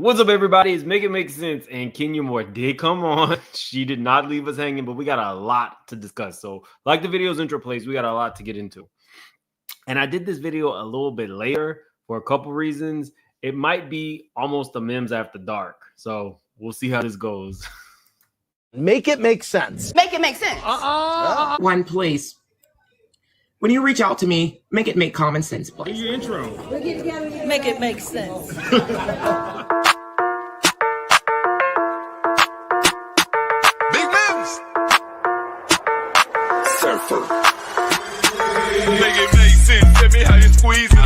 What's up, everybody? It's Make It Make Sense, and Kenya Moore did come on. She did not leave us hanging, but we got a lot to discuss. So, like the video's intro plays, we got a lot to get into. And I did this video a little bit later for a couple reasons. It might be almost a memes after dark. So, we'll see how this goes. Make it make sense. Make it make sense. One, please. When you reach out to me, make it make common sense, please. Do your intro. Make it make sense. Make it make sense. Tell me how you squeeze it.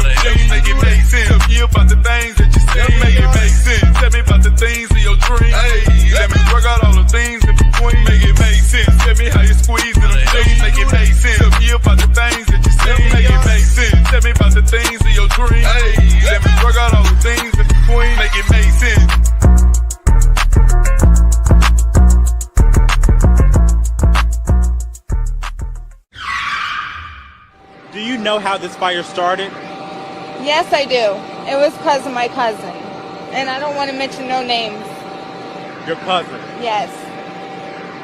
Make it make sense. Tell me about the things that you say. Make it make sense. Tell me about the things of your dream. Hey, let me work out all the things in between. Make it make sense. Tell me how you squeeze it. Make it make sense. Tell me about the things that you say. Make it make sense. Tell me about the things of your dream. Hey, let me work out all the things in between. Make it make sense. Do you know how this fire started? Yes, I do. It was because of my cousin. And I don't want to mention no names. Your cousin. Yes.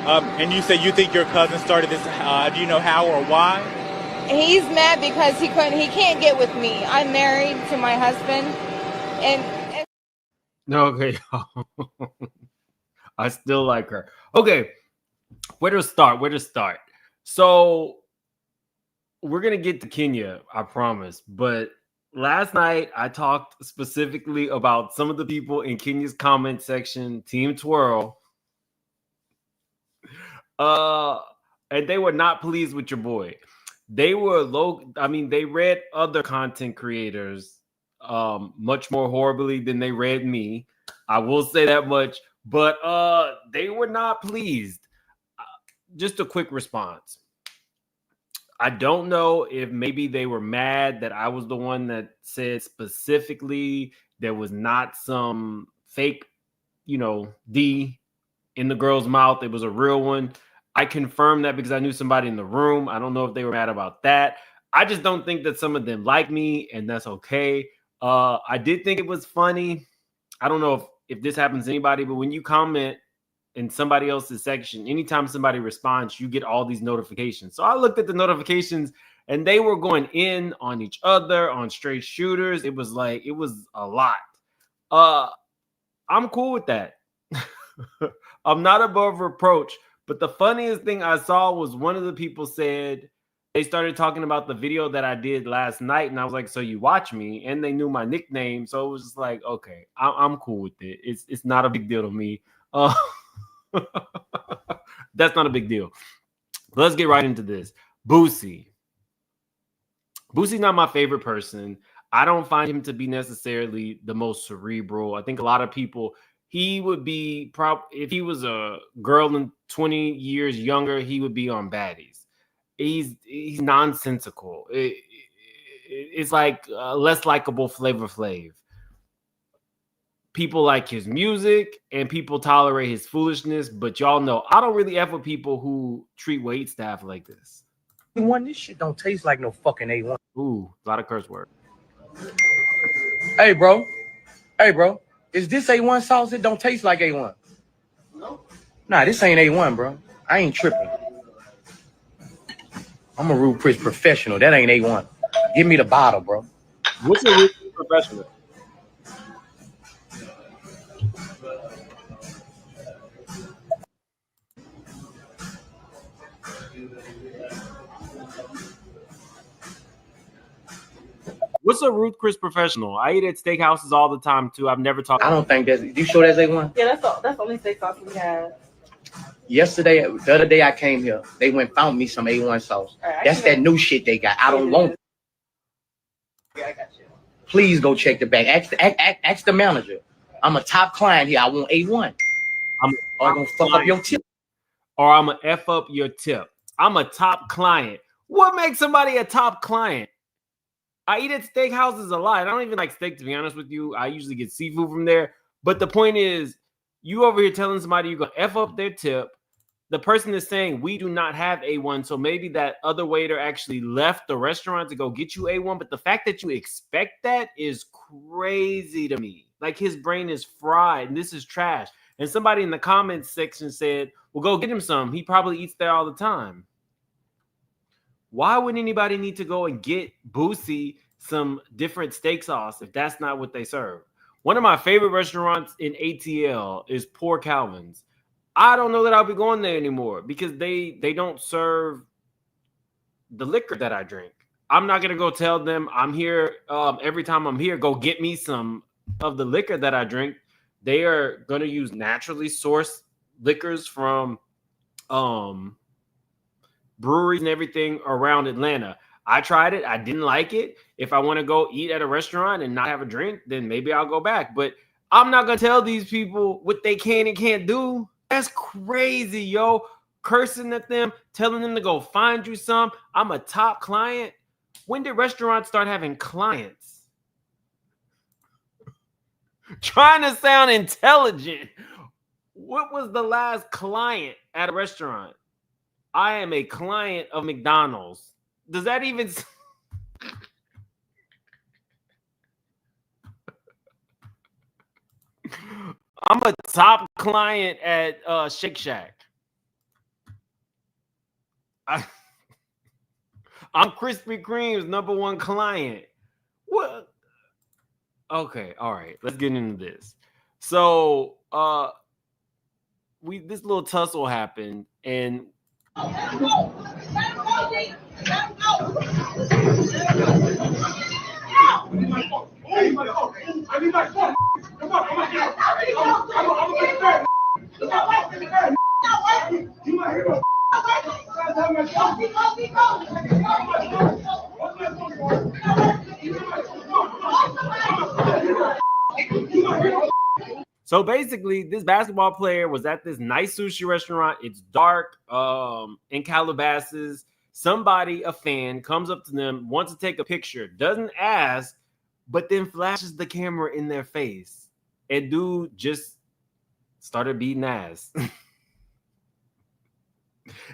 And you say you think your cousin started this. Do you know how or why? He's mad because he can't get with me. I'm married to my husband. And Okay. I still like her. Okay. Where to start? So, we're going to get to Kenya, I promise. But last night, I talked specifically about some of the people in Kenya's comment section, Team Twirl. And they were not pleased with your boy. They were they read other content creators much more horribly than they read me. I will say that much. But they were not pleased. Just a quick response. I don't know if maybe they were mad that I was the one that said specifically there was not some fake, D in the girl's mouth. It was a real one. I confirmed that because I knew somebody in the room. I don't know if they were mad about that. I just don't think that some of them like me, and that's okay. I did think it was funny. I don't know if this happens to anybody, but when you comment in somebody else's section, anytime somebody responds, you get all these notifications. So I looked at the notifications and they were going in on each other, on straight shooters. It was a lot. I'm cool with that. I'm not above reproach. But the funniest thing I saw was one of the people said, they started talking about the video that I did last night. And I was like, so you watch me? And they knew my nickname. So it was just like, okay, I'm cool with it. It's not a big deal to me. That's not a big deal. But let's get right into this. Boosie's not my favorite person. I don't find him to be necessarily the most cerebral. I think a lot of people, he would be if he was a girl in 20 years younger, he would be on baddies. He's nonsensical. It's like less likable Flavor Flav. People like his music and people tolerate his foolishness, but y'all know I don't really F with people who treat wait staff like this. This shit don't taste like no fucking A1. Ooh, a lot of curse words. Hey, bro. Is this A1 sauce? It don't taste like A1. No. Nah, this ain't A1, bro. I ain't tripping. I'm a Rude Chris professional. That ain't A1. Give me the bottle, bro. What's a Rude Chris professional? What's a Ruth Chris professional? I eat at steakhouses all the time too. I've never talked. I don't think that's. You sure that's A1? Yeah, that's the only steak sauce we have. Yesterday, the other day I came here, they went found me some A1 sauce. Right, that's that new shit they got. I don't want. Yeah, I got you. Please go check the bag. Ask the manager. I'm a top client here. I want A1. I'm gonna fuck up your tip. Or I'm gonna F up your tip. I'm a top client. What makes somebody a top client? I eat at steakhouses a lot. I don't even like steak, to be honest with you. I usually get seafood from there. But the point is, you over here telling somebody you're going to F up their tip. The person is saying, we do not have A1. So maybe that other waiter actually left the restaurant to go get you A1. But the fact that you expect that is crazy to me. Like his brain is fried, and this is trash. And somebody in the comments section said, well, go get him some. He probably eats there all the time. Why would anybody need to go and get Boosie some different steak sauce if that's not what they serve? One of my favorite restaurants in ATL is Poor Calvin's. I don't know that I'll be going there anymore because they don't serve the liquor that I drink. I'm not going to go tell them I'm here. Every time I'm here, go get me some of the liquor that I drink. They are going to use naturally sourced liquors from breweries and everything around Atlanta. I tried it. I didn't like it. If I want to go eat at a restaurant and not have a drink, then maybe I'll go back. But I'm not going to tell these people what they can and can't do. That's crazy, yo. Cursing at them, telling them to go find you some. I'm a top client. When did restaurants start having clients? Trying to sound intelligent. What was the last client at a restaurant? I am a client of McDonald's. Does that even... I'm a top client at Shake Shack. I'm Krispy Kreme's #1 client. What? Okay, all right. Let's get into this. So, this little tussle happened, and so basically, this basketball player was at this nice sushi restaurant. It's dark, in Calabasas. Somebody, a fan, comes up to them, wants to take a picture, doesn't ask, but then flashes the camera in their face. And dude just started beating ass.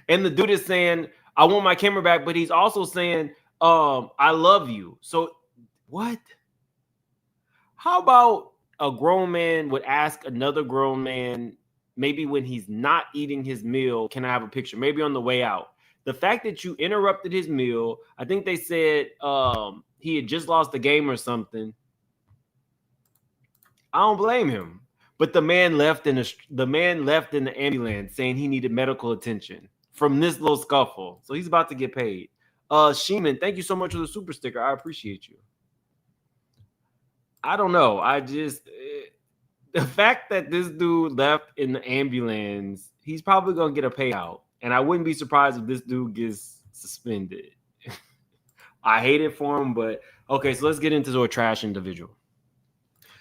And the dude is saying, I want my camera back, but he's also saying, I love you. So what? How about a grown man would ask another grown man, maybe when he's not eating his meal, can I have a picture? Maybe on the way out. The fact that you interrupted his meal, I think they said he had just lost the game or something. I don't blame him. But the man left in the ambulance saying he needed medical attention from this little scuffle. So he's about to get paid. Sheeman, thank you so much for the super sticker. I appreciate you. I don't know. The fact that this dude left in the ambulance, he's probably going to get a payout. And I wouldn't be surprised if this dude gets suspended. I hate it for him, but okay, so let's get into a trash individual.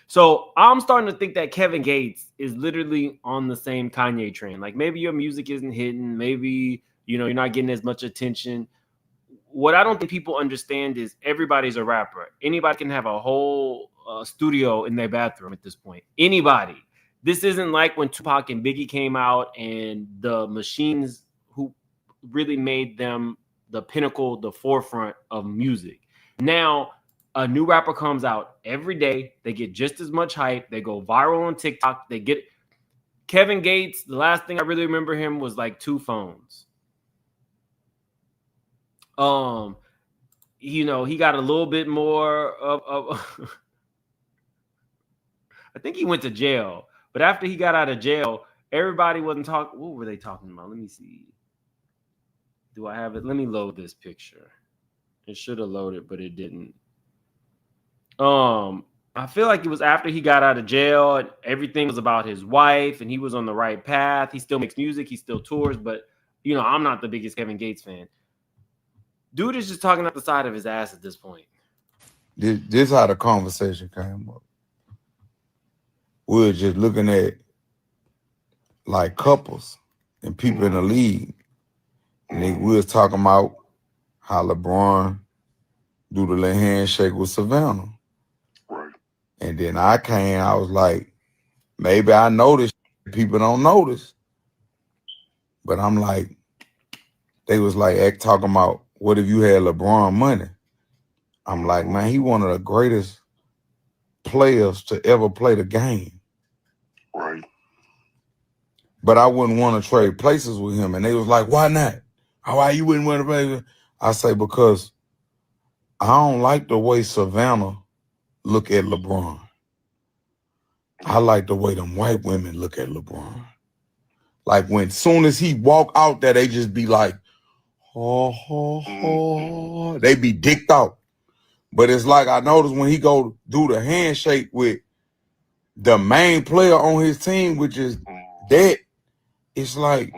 So I'm starting to think that Kevin Gates is literally on the same Kanye train. Like maybe your music isn't hitting. Maybe, you're not getting as much attention. What I don't think people understand is everybody's a rapper. Anybody can have a whole studio in their bathroom at this point. Anybody. This isn't like when Tupac and Biggie came out and the machines who really made them the pinnacle, the forefront of music. Now, a new rapper comes out every day. They get just as much hype. They go viral on TikTok. They get Kevin Gates. The last thing I really remember him was like 2 phones. He got a little bit more of I think he went to jail. But after he got out of jail, everybody wasn't talking. What were they talking about? Let me see. Do I have it? Let me load this picture. It should have loaded, but it didn't. I feel like it was after he got out of jail and everything was about his wife and he was on the right path. He still makes music. He still tours, but I'm not the biggest Kevin Gates fan. Dude is just talking out the side of his ass at this point. This how the conversation came up. We were just looking at like couples and people in the league. And we was talking about how LeBron do the little handshake with Savannah. Right. And then I was like, maybe I noticed, people don't notice. But I'm like, they was like talking about, what if you had LeBron money? I'm like, man, he one of the greatest players to ever play the game. Right. But I wouldn't want to trade places with him. And they was like, why not? Why you wouldn't want to play? I say, because I don't like the way Savannah look at LeBron. I like the way them white women look at LeBron. Like when soon as he walk out there, they just be like, oh. They be dicked out. But it's like I noticed when he go do the handshake with the main player on his team, which is that, it's like,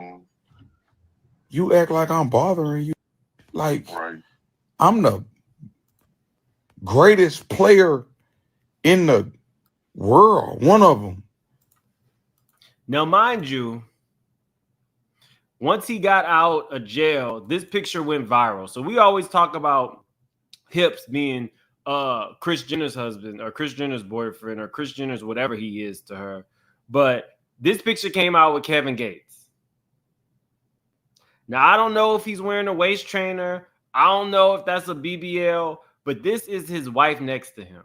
you act like I'm bothering you. Like, I'm the greatest player in the world, one of them. Now, mind you, once he got out of jail, this picture went viral. So we always talk about Hips being Kris Jenner's husband or Kris Jenner's boyfriend or Kris Jenner's whatever he is to her. But this picture came out with Kevin Gates. Now, I don't know if he's wearing a waist trainer. I don't know if that's a BBL, but this is his wife next to him.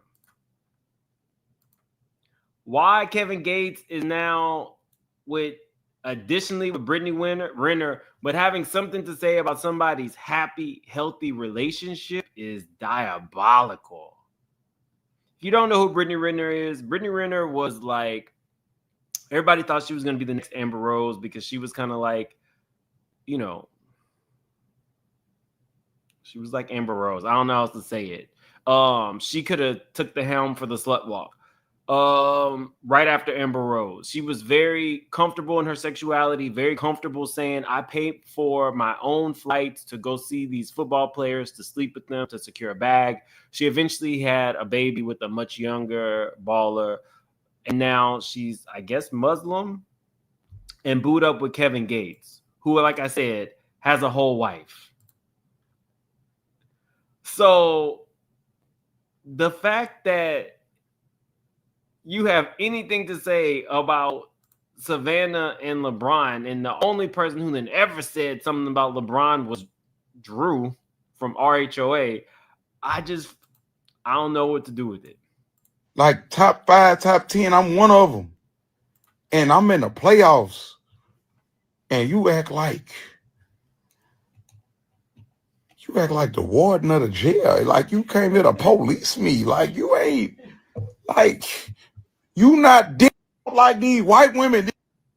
Why Kevin Gates is now additionally with Brittany Renner, but having something to say about somebody's happy, healthy relationship is diabolical. If you don't know who Brittany Renner is, Brittany Renner was like, everybody thought she was going to be the next Amber Rose because she was kind of like, you know, she was like Amber Rose. I don't know how else to say it. She could have took the helm for the slut walk. Right after Amber Rose, she was very comfortable in her sexuality, very comfortable saying, I paid for my own flights to go see these football players, to sleep with them, to secure a bag. She eventually had a baby with a much younger baller, and now she's, I guess, Muslim and booed up with Kevin Gates, who, like I said, has a whole wife. So the fact that you have anything to say about Savannah and LeBron, and the only person who then ever said something about LeBron was Drew from RHOA, I don't know what to do with it. Like top 5, top 10, I'm one of them. And I'm in the playoffs. And you act like the warden of the jail. Like you came here to police me. Like you ain't, like, you not dick like these white women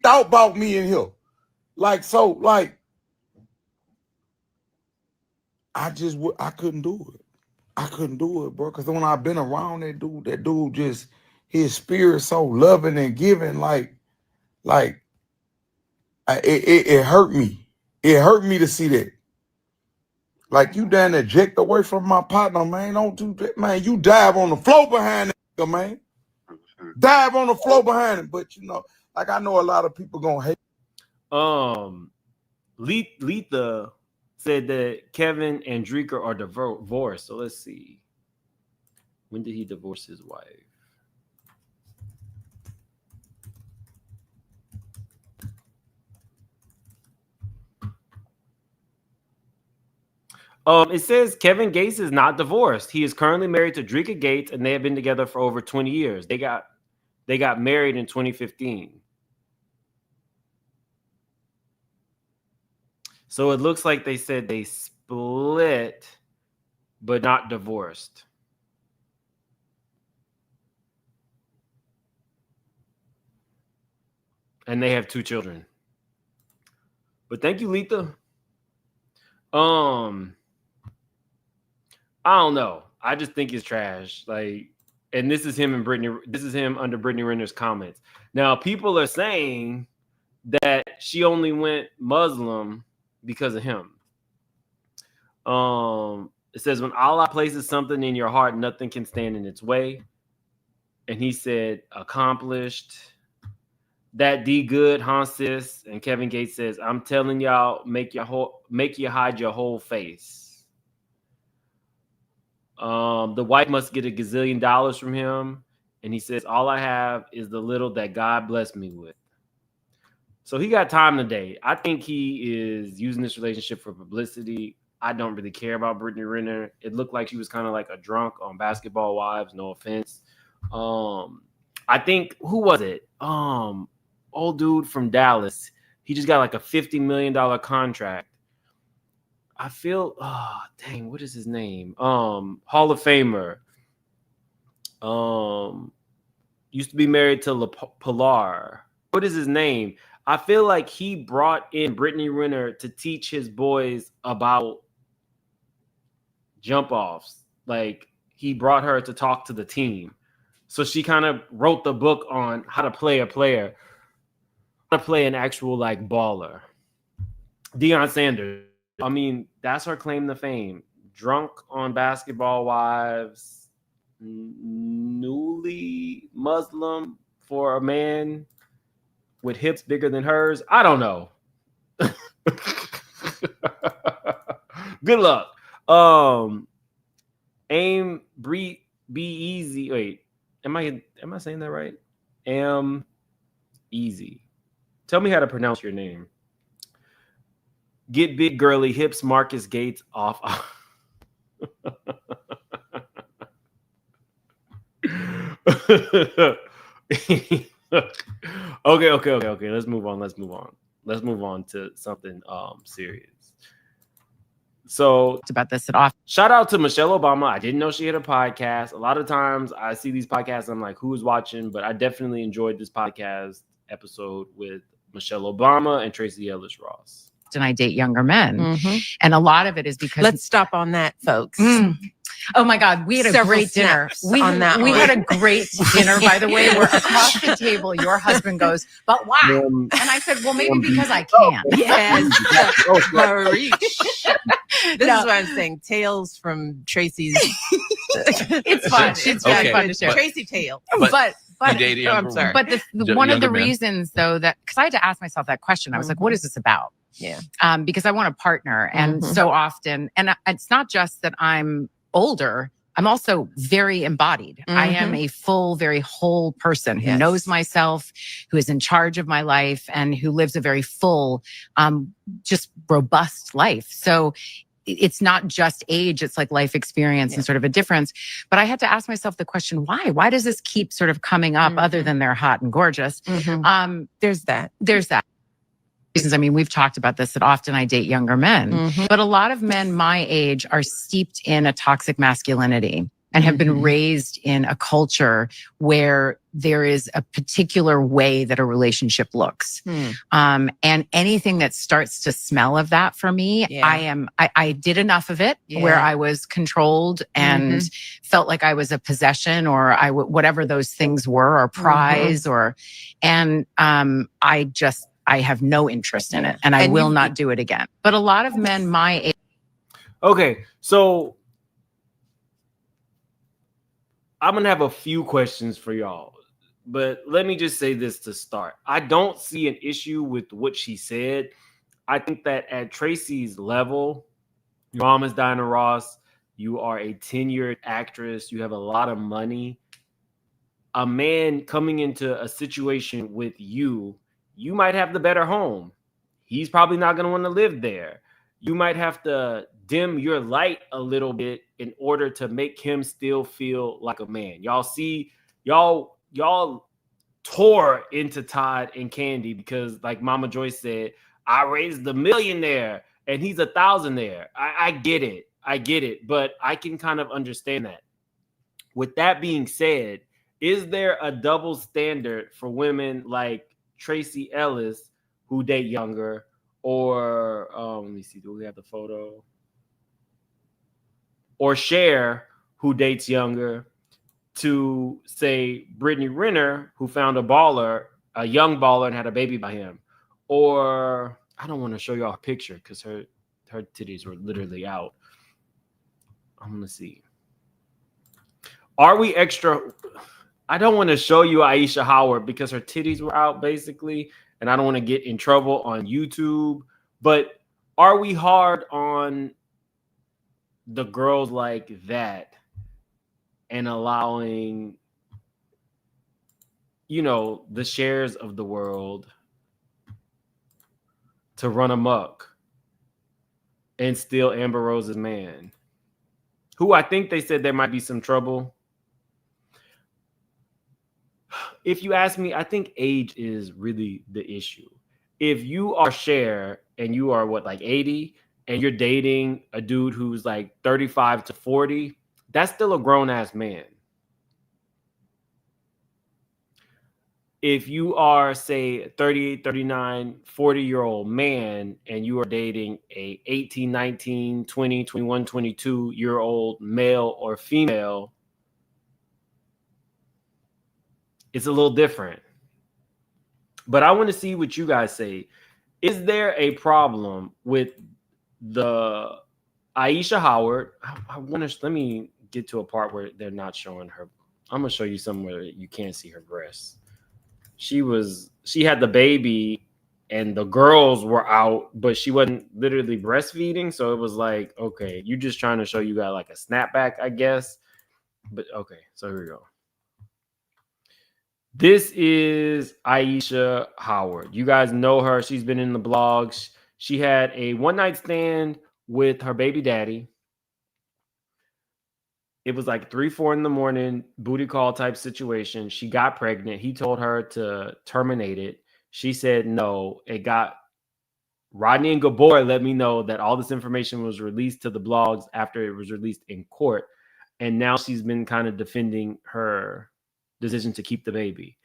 thought about me in here. Like, so, like, I couldn't do it. I couldn't do it, bro. Because when I've been around that dude just, his spirit so loving and giving, it hurt me. It hurt me to see that. Like, you down there eject away from my partner, man. Don't do that, man. You dive on the floor behind that nigga, man. Dive on the floor behind him. But, you know, like, I know a lot of people gonna hate. Letha said that Kevin and Drika are divorced. So let's see. When did he divorce his wife? It says Kevin Gates is not divorced. He is currently married to Drika Gates, and they have been together for over 20 years. They got married in 2015. So it looks like they said they split, but not divorced. And they have 2 children. But thank you, Letha. I don't know. I just think it's trash. Like, and this is him and Brittany. This is him under Brittany Renner's comments. Now, people are saying that she only went Muslim because of him. It says, when Allah places something in your heart, nothing can stand in its way. And he said, accomplished. That D good, huh, sis? And Kevin Gates says, I'm telling y'all, make you hide your whole face. The wife must get $1 gazillion from him. And he says, all I have is the little that God blessed me with. So he got time today. I think he is using this relationship for publicity. I don't really care about Brittany Renner. It looked like she was kind of like a drunk on Basketball Wives. No offense. I think who was it? Old dude from Dallas. He just got like a $50 million contract. I feel dang, what is his name? Hall of Famer. Used to be married to Pilar. What is his name? I feel like he brought in Brittany Renner to teach his boys about jump offs. Like he brought her to talk to the team. So she kind of wrote the book on how to play a player, how to play an actual like baller. Deion Sanders. I mean, that's her claim to fame. Drunk on Basketball Wives, newly Muslim for a man with hips bigger than hers. I don't know. Good luck. Aim, breathe, be easy. Wait, am I saying that right? Am easy. Tell me how to pronounce your name. Get big girly hips, Marcus Gates off. Okay. Let's move on. Let's move on to something serious. So about this at all. Shout out to Michelle Obama. I didn't know she had a podcast. A lot of times I see these podcasts, I'm like, who's watching? But I definitely enjoyed this podcast episode with Michelle Obama and Tracy Ellis Ross. And I date younger men. And a lot of it is because let's stop on that, folks. Oh my God, we had a great dinner. We had a great dinner, by the way. We're across the table. Your husband goes, but why? And I said, well, maybe because I can. Yes. This is what I'm saying. Tales from Tracy's. It's fun. It's very fun to share. Tracy tale. But I'm sorry. But one of the reasons, though, that because I had to ask myself that question, I was like, what is this about? Yeah. Because I want a partner. And so often, and it's not just that I'm older, I'm also very embodied. I am a full, very whole person who knows myself, who is in charge of my life, and who lives a very full, just robust life. So it's not just age, it's like life experience and sort of a difference. But I had to ask myself the question, why? Why does this keep sort of coming up other than they're hot and gorgeous? There's that. I mean, we've talked about this, that often I date younger men, but a lot of men my age are steeped in a toxic masculinity and have been raised in a culture where there is a particular way that a relationship looks. And anything that starts to smell of that for me, I did enough of it where I was controlled and felt like I was a possession or whatever those things were, or prize, I have no interest in it, and I will not do it again. But a lot of men my age. Okay, so I'm going to have a few questions for y'all, but let me just say this to start. I don't see an issue with what she said. I think that at Tracy's level, your mom is Diana Ross, you are a tenured actress, you have a lot of money. A man coming into a situation with you might have the better home. He's probably not going to want to live there. You might have to dim your light a little bit in order to make him still feel like a man. Y'all tore into Todd and Candy because, like Mama Joyce said, I raised the millionaire and he's a thousandaire. I get it, but I can kind of understand that. With that being said, is there a double standard for women like Tracy Ellis who date younger, or let me see, do we have the photo? Or Cher who dates younger, to say Brittany Renner who found a young baller and had a baby by him? Or I don't want to show y'all a picture because her titties were literally out. I'm gonna see. Are we extra? I don't want to show you Aisha Howard because her titties were out basically, and I don't want to get in trouble on YouTube. But are we hard on the girls like that and allowing, the shares of the world to run amok and steal Amber Rose's man, who I think they said there might be some trouble? if you ask me, I think age is really the issue. If you are Cher and you are like 80 and you're dating a dude who's like 35 to 40, that's still a grown ass man. If you are, say, 38, 39, 40-year-old man and you are dating a 18, 19, 20, 21, 22-year-old male or female, it's a little different. But I want to see what you guys say. Is there a problem with the Aisha Howard? I want to, let me get to a part where they're not showing her. I'm going to show you somewhere you can't see her breasts. She had the baby and the girls were out, but she wasn't literally breastfeeding. So it was like, okay, you just trying to show you got like a snapback, I guess. But okay, so here we go. This is Aisha Howard. You guys know her. She's been in the blogs. She had a one-night stand with her baby daddy. It was like 3, 4 in the morning, booty call type situation. She got pregnant. He told her to terminate it. She said no. It got Rodney and Gabor let me know that all this information was released to the blogs after it was released in court. And now she's been kind of defending her decision to keep the baby.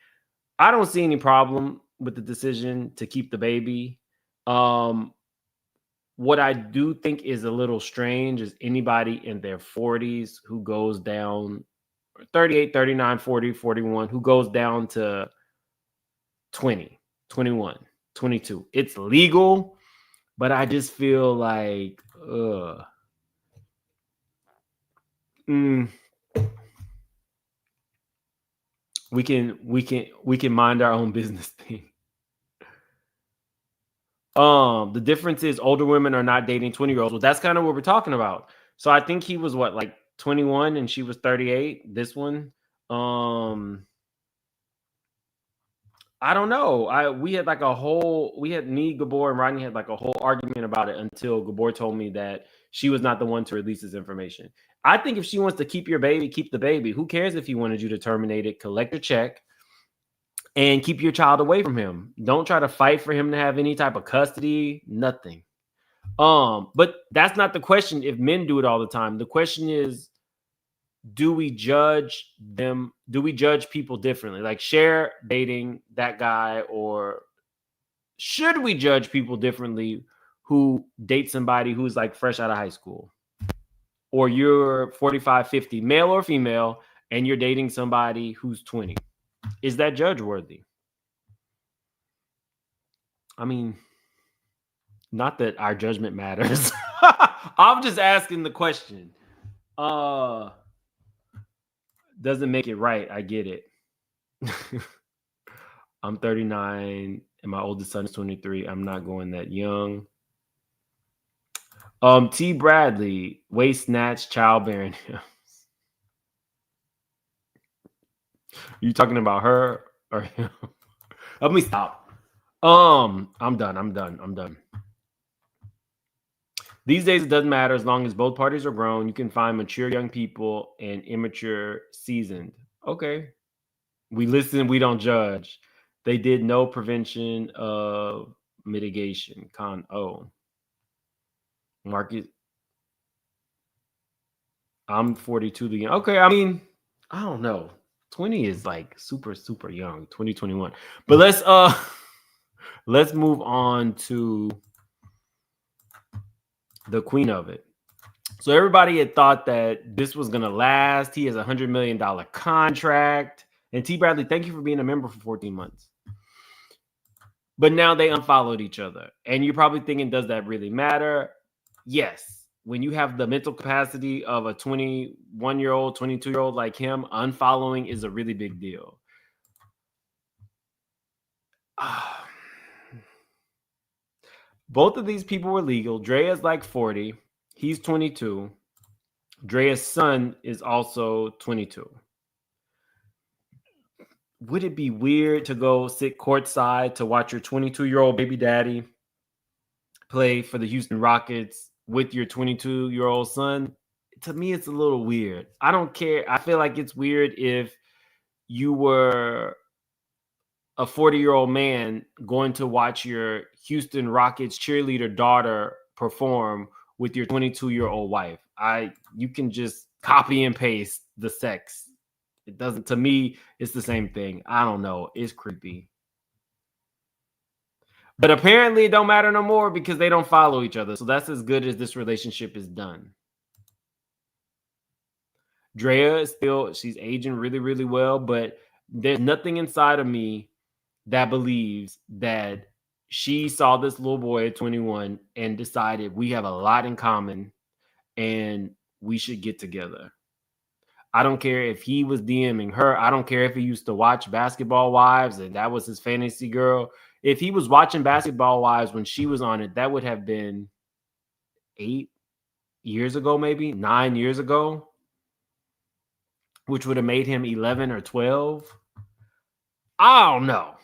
I don't see any problem with the decision to keep the baby. What I do think is a little strange is anybody in their 40s who goes down 38, 39, 40, 41, who goes down to 20, 21, 22. It's legal, but I just feel like, we can mind our own business thing. The difference is older women are not dating 20-year-olds. Well, that's kind of what we're talking about. So I think he was what, like 21 and she was 38. This one, I don't know. We had me, Gabor, and Rodney had like a whole argument about it until Gabor told me that she was not the one to release this information. I think if she wants to keep your baby, keep the baby. Who cares if he wanted you to terminate it? Collect your check and keep your child away from him. Don't try to fight for him to have any type of custody, nothing. But that's not the question if men do it all the time. The question is, do we judge them? Do we judge people differently? Like Cher dating that guy, or should we judge people differently who date somebody who's like fresh out of high school? Or you're 45, 50, male or female, and you're dating somebody who's 20. Is that judge worthy? I mean, not that our judgment matters. I'm just asking the question. Doesn't make it right. I get it. I'm 39 and my oldest son is 23. I'm not going that young. T. Bradley, waist snatch, childbearing. You talking about her or him? Let me stop. I'm done. These days, it doesn't matter as long as both parties are grown. You can find mature young people and immature seasoned. Okay. We listen, we don't judge. They did no prevention of mitigation. Market. I'm 42 again. Okay, I mean, I don't know. 20 is like super, super young. 2021. But let's move on to the queen of it. So everybody had thought that this was gonna last. He has a $100 million contract. And T. Bradley, thank you for being a member for 14 months. But now they unfollowed each other. And you're probably thinking, does that really matter? Yes. When you have the mental capacity of a 21-year-old, 22-year-old like him, unfollowing is a really big deal. Both of these people were legal. Draya's like 40. He's 22. Draya's son is also 22. Would it be weird to go sit courtside to watch your 22-year-old baby daddy play for the Houston Rockets with your 22-year-old son? To me, it's a little weird. I don't care. I feel like it's weird if you were a 40-year-old man going to watch your Houston Rockets cheerleader daughter perform with your 22-year-old wife. You can just copy and paste the sex. It doesn't, to me, it's the same thing. I don't know. It's creepy. But apparently it don't matter no more because they don't follow each other. So that's as good as this relationship is done. Draya is still, she's aging really, really well, but there's nothing inside of me that believes that she saw this little boy at 21 and decided we have a lot in common and we should get together. I don't care if he was DMing her. I don't care if he used to watch Basketball Wives and that was his fantasy girl. If he was watching Basketball Wives when she was on it, that would have been 8 years ago, maybe 9 years ago, which would have made him 11 or 12. I don't know.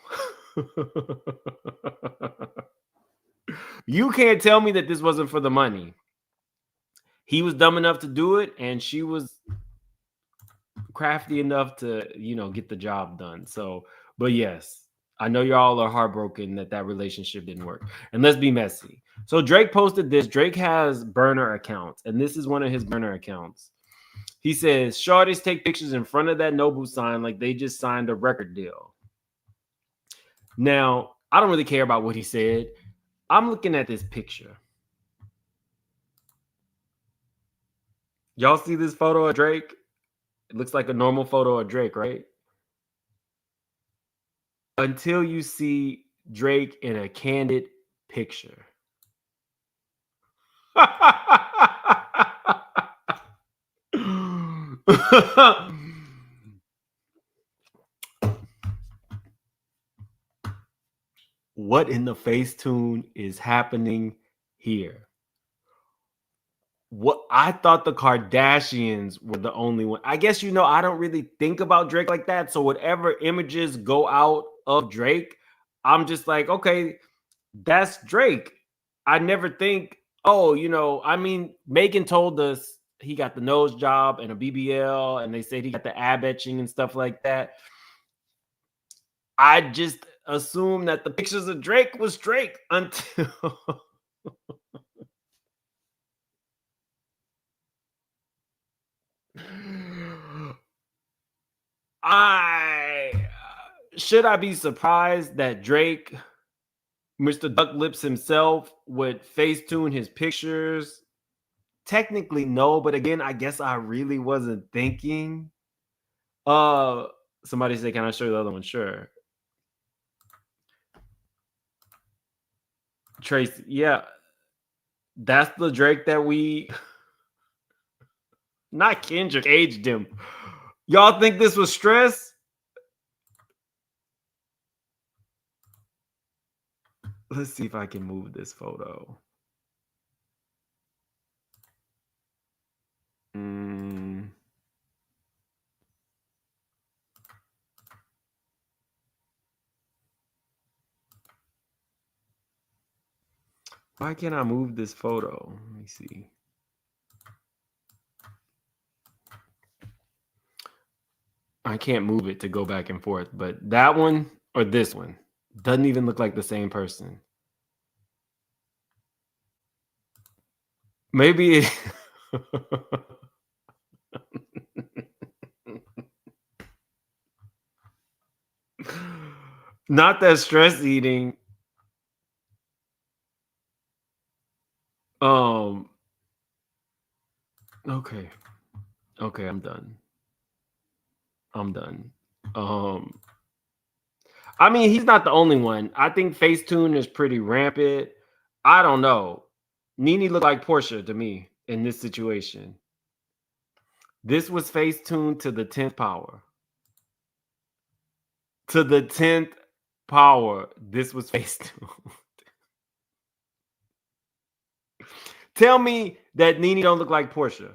You can't tell me that this wasn't for the money. He was dumb enough to do it, and she was crafty enough to, get the job done. So, but yes, I know y'all are heartbroken that relationship didn't work. And let's be messy. So Drake posted this. Drake has burner accounts, and this is one of his burner accounts. He says, "Shorties take pictures in front of that Nobu sign like they just signed a record deal." Now, I don't really care about what he said. I'm looking at this picture. Y'all see this photo of Drake? It looks like a normal photo of Drake, right? Until you see Drake in a candid picture. What in the Facetune is happening here? What, I thought the Kardashians were the only one. I guess I don't really think about Drake like that. So whatever images go out of Drake, I'm just like, okay, that's Drake. I never think, Megan told us he got the nose job and a BBL, and they said he got the ab etching and stuff like that. I just assumed that the pictures of Drake was Drake until should I be surprised that Drake, Mr. Duck Lips himself, would Facetune his pictures? Technically, no, but again, I guess I really wasn't thinking. Somebody say, "Can I show you the other one?" Sure. Tracy, yeah, that's the Drake that we not Kendrick aged him. Y'all think this was stress? Let's see if I can move this photo. Why can't I move this photo? Let me see. I can't move it to go back and forth, but that one or this one doesn't even look like the same person. Maybe it... Not that stress eating. Okay, I'm done. I mean, he's not the only one. I think Facetune is pretty rampant. I don't know. Nene looked like Portia to me in this situation. This was Facetune to the 10th power. To the 10th power, this was Facetune. Tell me that Nene don't look like Portia.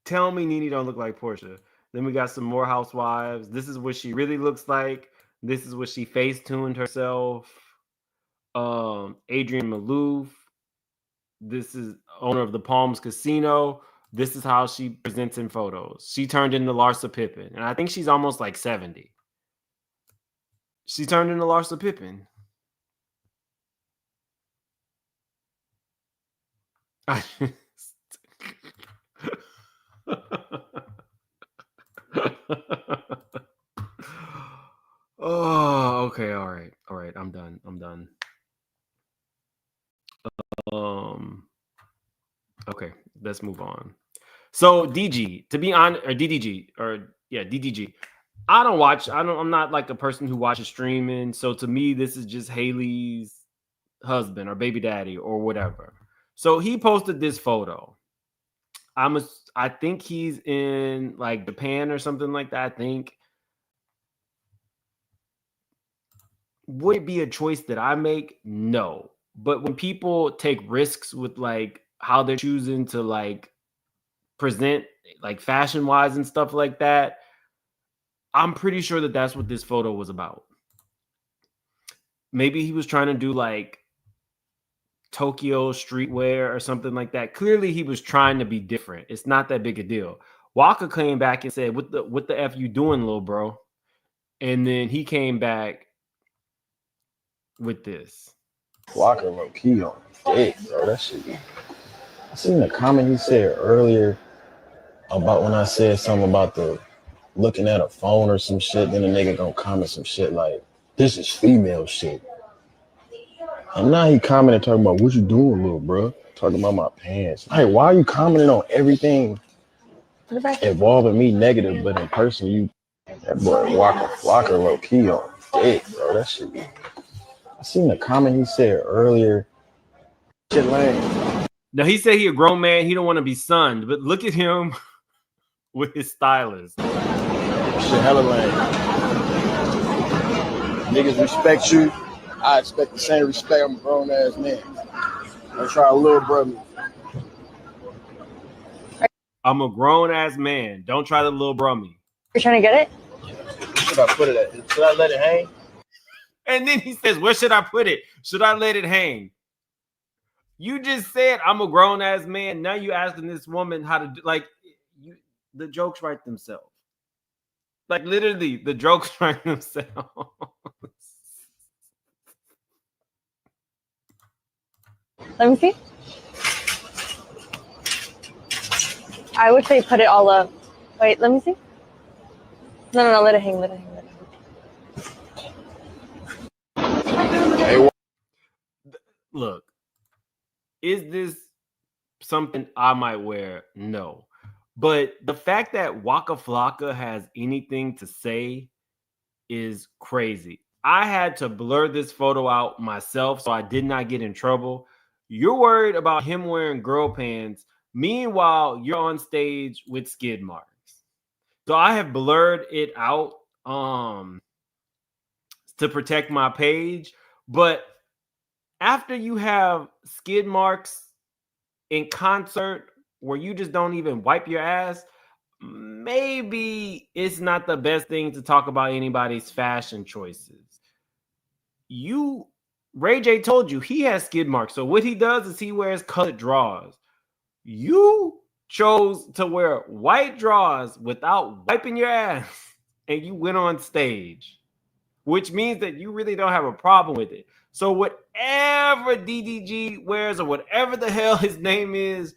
Tell me Nene don't look like Portia. Then we got some more housewives. This is what she really looks like. This is what she Facetuned herself. Adrienne Maloof. This is owner of the Palms Casino. This is how she presents in photos. She turned into Larsa Pippen, and I think she's almost like 70. She turned into Larsa Pippen. Oh, okay, all right, I'm done. Okay, let's move on. So DG, to be honest, or DDG, or yeah, DDG. I'm not like a person who watches streaming. So to me, this is just Haley's husband or baby daddy or whatever. So he posted this photo. I think he's in like Japan or something like that. I think. Would it be a choice that I make? No. But when people take risks with like how they're choosing to like present like fashion wise and stuff like that, I'm pretty sure that that's what this photo was about. Maybe he was trying to do like Tokyo streetwear or something like that. Clearly he was trying to be different. It's not that big a deal. Waka came back and said, what the F you doing, little bro? And then he came back with this. Flocka low key on dick, bro. That shit. I seen a comment he said earlier about when I said something about the looking at a phone or some shit, then a nigga gonna comment some shit like, this is female shit. And now he commented talking about what you doing, little bro? Talking about my pants. Hey, why are you commenting on everything involving me negative, but in person you that boy Waka Flocka low key on dick, bro. That shit. I seen a comment he said earlier. Shit lame. Now he said he a grown man, he don't want to be sunned, but look at him with his stylist. Shit hella lame. Niggas respect you. I expect the same respect. I'm a grown ass man. Don't try a little brother. I'm a grown ass man. Don't try the little brummy. You're trying to get it? Should I put it at? Should I let it hang? And then he says, where should I put it? Should I let it hang? You just said I'm a grown ass man. Now you asking this woman how to do, like, the jokes write themselves. Like literally, the jokes write themselves. Let me see. I would say put it all up. Wait, let me see. No, let it hang, let it hang. Look, is this something I might wear? No. But the fact that Waka Flocka has anything to say is crazy. I had to blur this photo out myself so I did not get in trouble. You're worried about him wearing girl pants. Meanwhile, you're on stage with skid marks. So I have blurred it out to protect my page. But after you have skid marks in concert where you just don't even wipe your ass, maybe it's not the best thing to talk about anybody's fashion choices. Ray J told you he has skid marks. So what he does is he wears colored drawers. You chose to wear white drawers without wiping your ass and you went on stage, which means that you really don't have a problem with it. So whatever DDG wears or whatever the hell his name is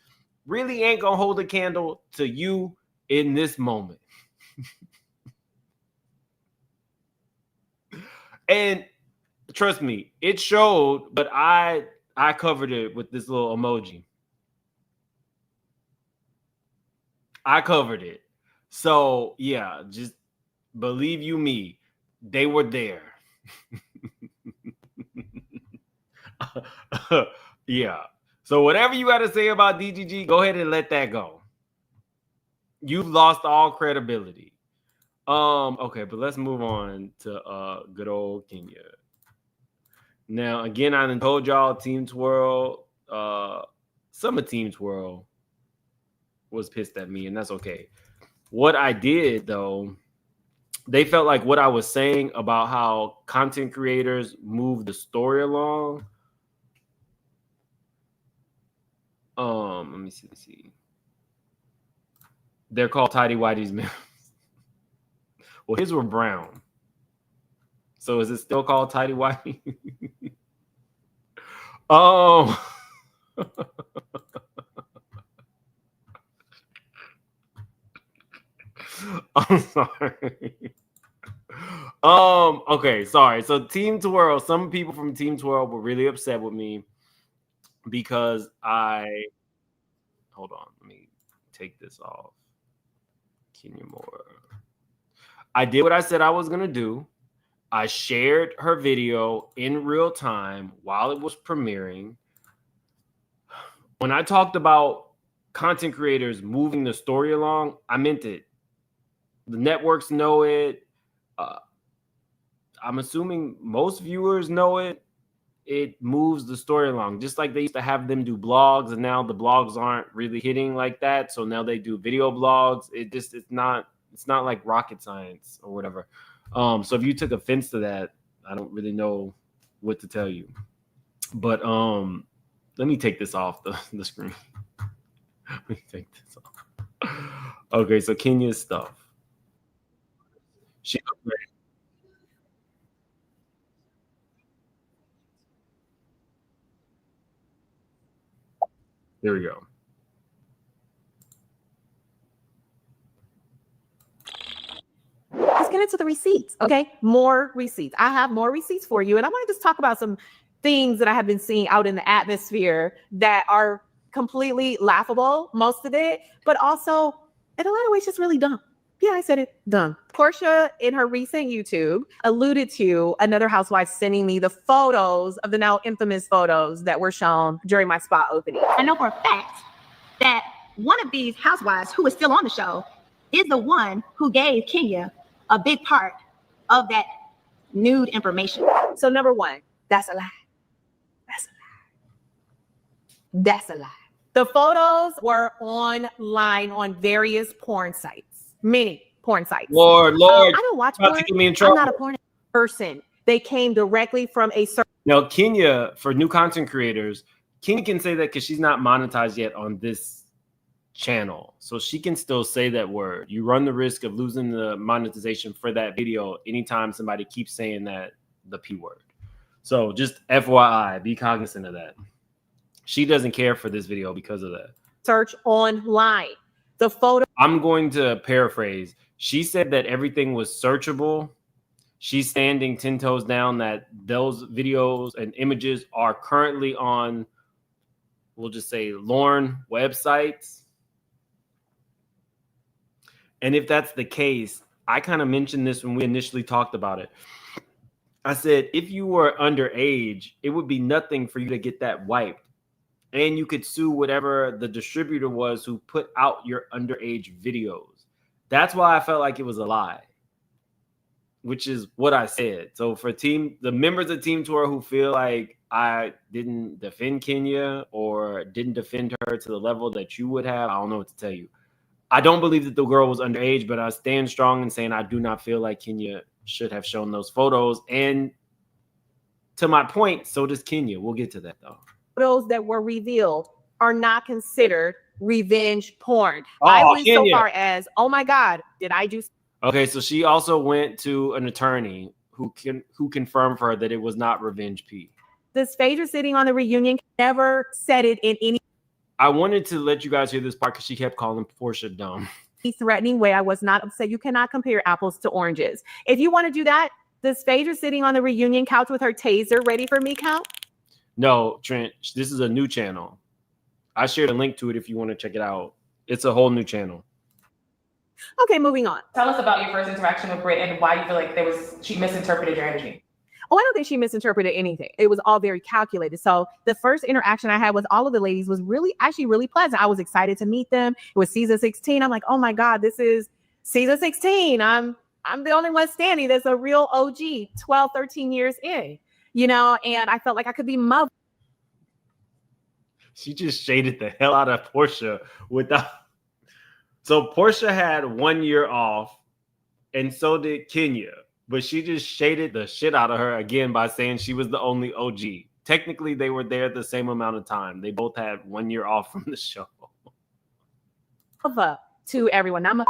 really ain't gonna hold a candle to you in this moment. And trust me, it showed, but I covered it with this little emoji. I covered it. So yeah, just believe you me, they were there. Yeah. So whatever you got to say about DGG, go ahead and let that go. You've lost all credibility. Okay, but let's move on to good old Kenya. Now, again, I told y'all Team Twirl, some of Team Twirl was pissed at me, and that's okay. What I did, though, they felt like what I was saying about how content creators move the story along. Let me see. They're called tidy whities memes. Well, his were brown. So is it still called tidy whitey? Oh. I'm sorry. Okay, sorry. So Team Twirl, some people from Team Twirl were really upset with me because hold on, let me take this off. Kenya Moore. I did what I said I was gonna do. I shared her video in real time while it was premiering. When I talked about content creators moving the story along, I meant it. The networks know it. I'm assuming most viewers know it. It moves the story along, just like they used to have them do blogs, and now the blogs aren't really hitting like that. So now they do video blogs. It's not like rocket science or whatever. So if you took offense to that, I don't really know what to tell you. But let me take this off the screen. Let me take this off. Okay, so Kenya's stuff. She upgraded. There we go. Let's get into the receipts, okay? More receipts. I have more receipts for you, and I want to just talk about some things that I have been seeing out in the atmosphere that are completely laughable, most of it, but also in a lot of ways just really dumb. Yeah, I said it, dumb. Portia, in her recent YouTube, alluded to another housewife sending me the photos of the now infamous photos that were shown during my spa opening. I know for a fact that one of these housewives who is still on the show is the one who gave Kenya a big part of that nude information. So number one, that's a lie. That's a lie. That's a lie. The photos were online on various porn sites. Many porn sites. Lord. I don't watch porn. I'm not a porn person. They came directly from a certain. Now, Kenya, for new content creators, Kenya can say that because she's not monetized yet on this channel. So she can still say that word. You run the risk of losing the monetization for that video anytime somebody keeps saying the P word. So just FYI, be cognizant of that. She doesn't care for this video because of that. Search online. The photo. I'm going to paraphrase. She said that everything was searchable. She's standing 10 toes down that those videos and images are currently on, we'll just say, Lauren websites. And if that's the case, I kind of mentioned this when we initially talked about it. I said, if you were underage, it would be nothing for you to get that wiped. And you could sue whatever the distributor was who put out your underage videos. That's why I felt like it was a lie, which is what I said. So for the members of Team Tour who feel like I didn't defend Kenya or didn't defend her to the level that you would have, I don't know what to tell you. I don't believe that the girl was underage, but I stand strong in saying I do not feel like Kenya should have shown those photos. And to my point, so does Kenya. We'll get to that though. Photos that were revealed are not considered revenge porn. I went so far as, oh my God, did I do? Okay, so she also went to an attorney who confirmed for her that it was not revenge P. This Phaedra sitting on the reunion never said it in any. I wanted to let you guys hear this part because she kept calling Portia dumb. Threatening way. I was not upset. You cannot compare apples to oranges. If you want to do that, this Phaedra sitting on the reunion couch with her taser ready for me count? No, Trent, this is a new channel. I shared a link to it if you want to check it out. It's a whole new channel. Okay, moving on. Tell us about your first interaction with Britt and why you feel like she misinterpreted your energy. Oh, I don't think she misinterpreted anything. It was all very calculated. So the first interaction I had with all of the ladies was really pleasant. I was excited to meet them. It was season 16. I'm like, oh my God, this is season 16. I'm the only one standing that's a real OG 12, 13 years in. You know, and I felt like I could be mother. She just shaded the hell out of Portia without. So Portia had 1 year off, and so did Kenya, but she just shaded the shit out of her again by saying she was the only OG. Technically, they were there the same amount of time. They both had 1 year off from the show. to everyone. I'm a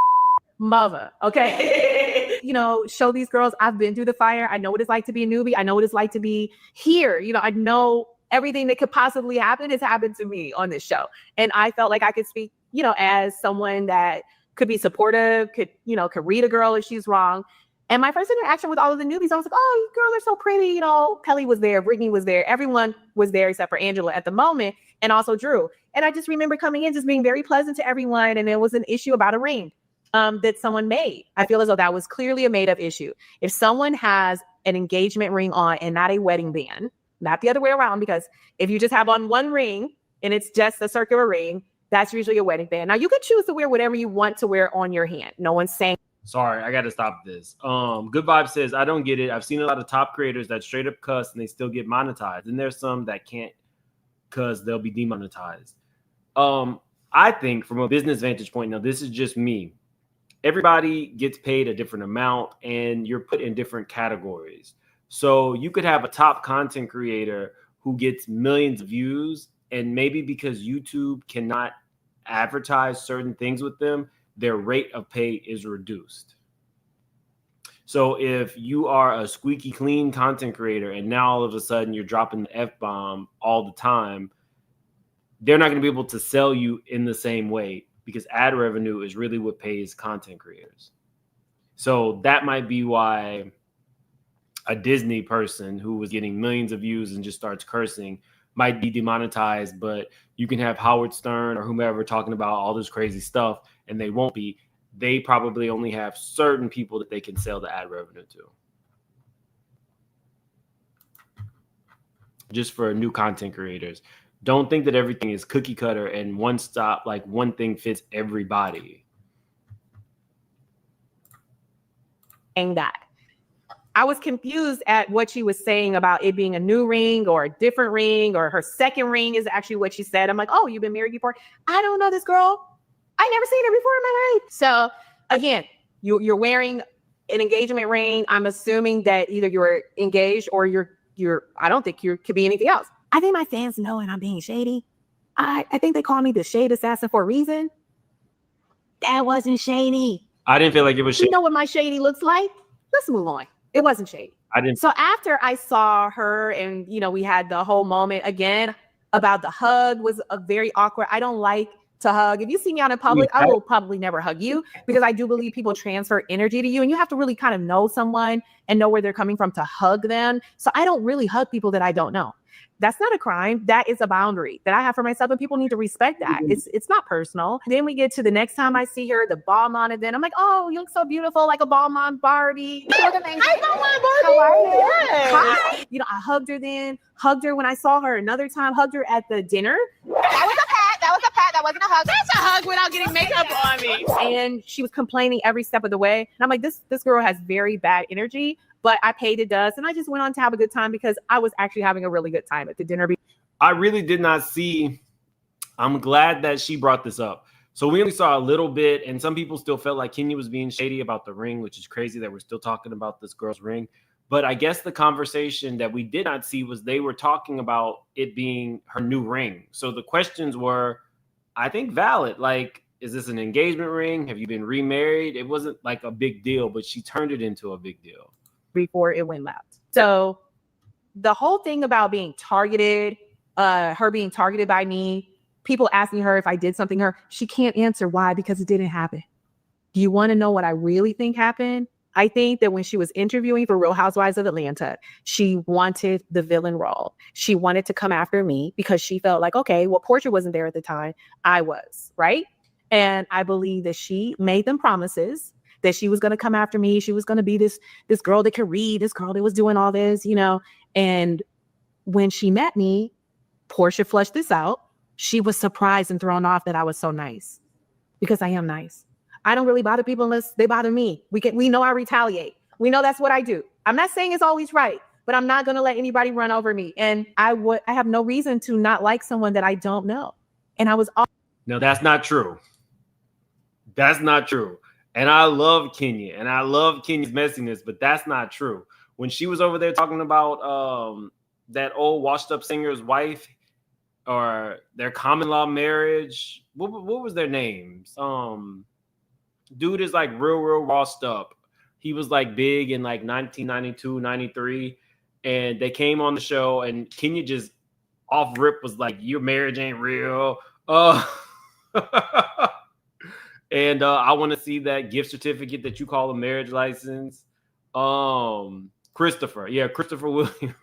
mother, okay? You know, show these girls I've been through the fire. I know what it's like to be a newbie. I know what it's like to be here. You know, I know everything that could possibly happen has happened to me on this show. And I felt like I could speak, you know, as someone that could be supportive, could read a girl if she's wrong. And my first interaction with all of the newbies, I was like, oh, you girls are so pretty. You know, Kelly was there, Brittany was there. Everyone was there except for Angela at the moment, and also Drew. And I just remember coming in, just being very pleasant to everyone. And there was an issue about a ring that someone made. I feel as though that was clearly a made up issue. If someone has an engagement ring on and not a wedding band, not the other way around, because if you just have on one ring and it's just a circular ring, that's usually a wedding band. Now you could choose to wear whatever you want to wear on your hand. No one's saying. Sorry, I got to stop this. Good Vibe says, I don't get it. I've seen a lot of top creators that straight up cuss and they still get monetized. And there's some that can't because they'll be demonetized. I think from a business vantage point, now this is just me. Everybody gets paid a different amount and you're put in different categories. So you could have a top content creator who gets millions of views, and maybe because YouTube cannot advertise certain things with them, their rate of pay is reduced. So if you are a squeaky clean content creator and now all of a sudden you're dropping the F-bomb all the time, they're not going to be able to sell you in the same way because ad revenue is really what pays content creators. So that might be why a Disney person who was getting millions of views and just starts cursing might be demonetized, but you can have Howard Stern or whomever talking about all this crazy stuff and they won't be. They probably only have certain people that they can sell the ad revenue to. Just for new content creators. Don't think that everything is cookie cutter and one stop, like one thing fits everybody. And that. I was confused at what she was saying about it being a new ring or a different ring, or her second ring is actually what she said. I'm like, oh, you've been married before? I don't know this girl. I never seen her before in my life. So again, you're wearing an engagement ring. I'm assuming that either you're engaged or you're I don't think you could be anything else. I think my fans know and I'm being shady. I think they call me the shade assassin for a reason. That wasn't shady. I didn't feel like it was shady. You know what my shady looks like? Let's move on. It wasn't shady. I didn't. So after I saw her and, you know, we had the whole moment again about the hug was a very awkward. I don't like to hug. If you see me out in public, I will probably never hug you because I do believe people transfer energy to you and you have to really kind of know someone and know where they're coming from to hug them. So I don't really hug people that I don't know. That's not a crime. That is a boundary that I have for myself, and people need to respect that. It's not personal. Then we get to the next time I see her, the ball on event. I'm like, oh, you look so beautiful, like a ball on Barbie. You look amazing. Hi, ball on Barbie. How are you? Yes. Hi. You know, I hugged her then, hugged her when I saw her another time, hugged her at the dinner. That was a pat. That was a pat. That wasn't a hug. That's a hug without getting makeup on me. And she was complaining every step of the way. And I'm like, this girl has very bad energy. But I paid it dust, and I just went on to have a good time because I was actually having a really good time at the dinner. I really did not see. I'm glad that she brought this up. So we only saw a little bit, and some people still felt like Kenya was being shady about the ring, which is crazy that we're still talking about this girl's ring. But I guess the conversation that we did not see was they were talking about it being her new ring. So the questions were, I think, valid. Like, is this an engagement ring? Have you been remarried? It wasn't like a big deal, but she turned it into a big deal before it went left. So the whole thing about being targeted, her being targeted by me, people asking her if I did something to her, she can't answer why, because it didn't happen. Do you want to know what I really think happened? I think that when she was interviewing for Real Housewives of Atlanta, she wanted the villain role. She wanted to come after me because she felt like, okay, well, Portia wasn't there at the time. I was, right? And I believe that she made them promises that she was going to come after me. She was going to be this girl that could read, this girl that was doing all this, you know. And when she met me, Portia flushed this out. She was surprised and thrown off that I was so nice, because I am nice. I don't really bother people unless they bother me. We know I retaliate. We know that's what I do. I'm not saying it's always right, but I'm not going to let anybody run over me. And I have no reason to not like someone that I don't know. And I was No, that's not true. That's not true. And I love Kenya, and I love Kenya's messiness, but that's not true. When she was over there talking about that old washed-up singer's wife, or their common law marriage, what was their names? dude is like real washed up. He was like big in like 1992, 93. And they came on the show and Kenya just off rip was like, your marriage ain't real. And I want to see that gift certificate that you call a marriage license. Christopher Williams.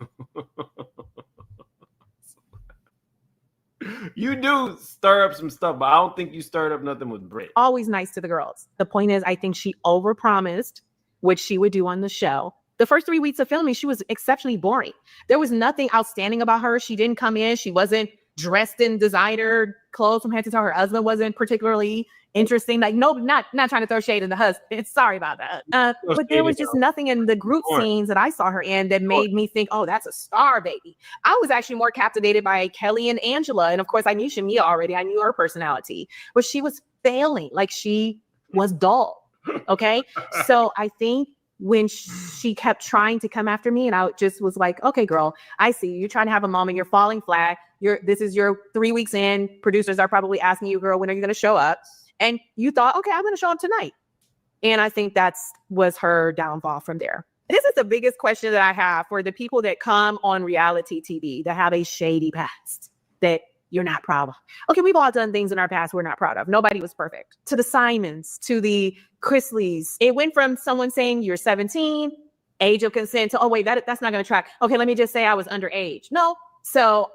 You do stir up some stuff, but I don't think you stirred up nothing with Britt. Always nice to the girls. The point is, I think she overpromised what she would do on the show. The first 3 weeks of filming, she was exceptionally boring. There was nothing outstanding about her. She didn't come in. She wasn't dressed in designer clothes from head to toe. Her husband wasn't particularly interesting. Like, no, not trying to throw shade in the husband. Sorry about that. But there was just nothing in the group scenes that I saw her in that made me think, oh, that's a star baby. I was actually more captivated by Kelly and Angela. And of course, I knew Shamia already. I knew her personality. But she was failing. Like, she was dull. Okay? So I think when she kept trying to come after me, and I just was like, okay, girl, I see you. You're trying to have a moment. You're falling flat. This is your 3 weeks in. Producers are probably asking you, girl, when are you going to show up? And you thought, okay, I'm going to show up tonight. And I think was her downfall from there. This is the biggest question that I have for the people that come on reality TV that have a shady past that you're not proud of. Okay, we've all done things in our past we're not proud of. Nobody was perfect. To the Simons, to the Chrisleys, it went from someone saying you're 17, age of consent, to, oh, wait, that's not going to track. Okay, let me just say I was underage. No. So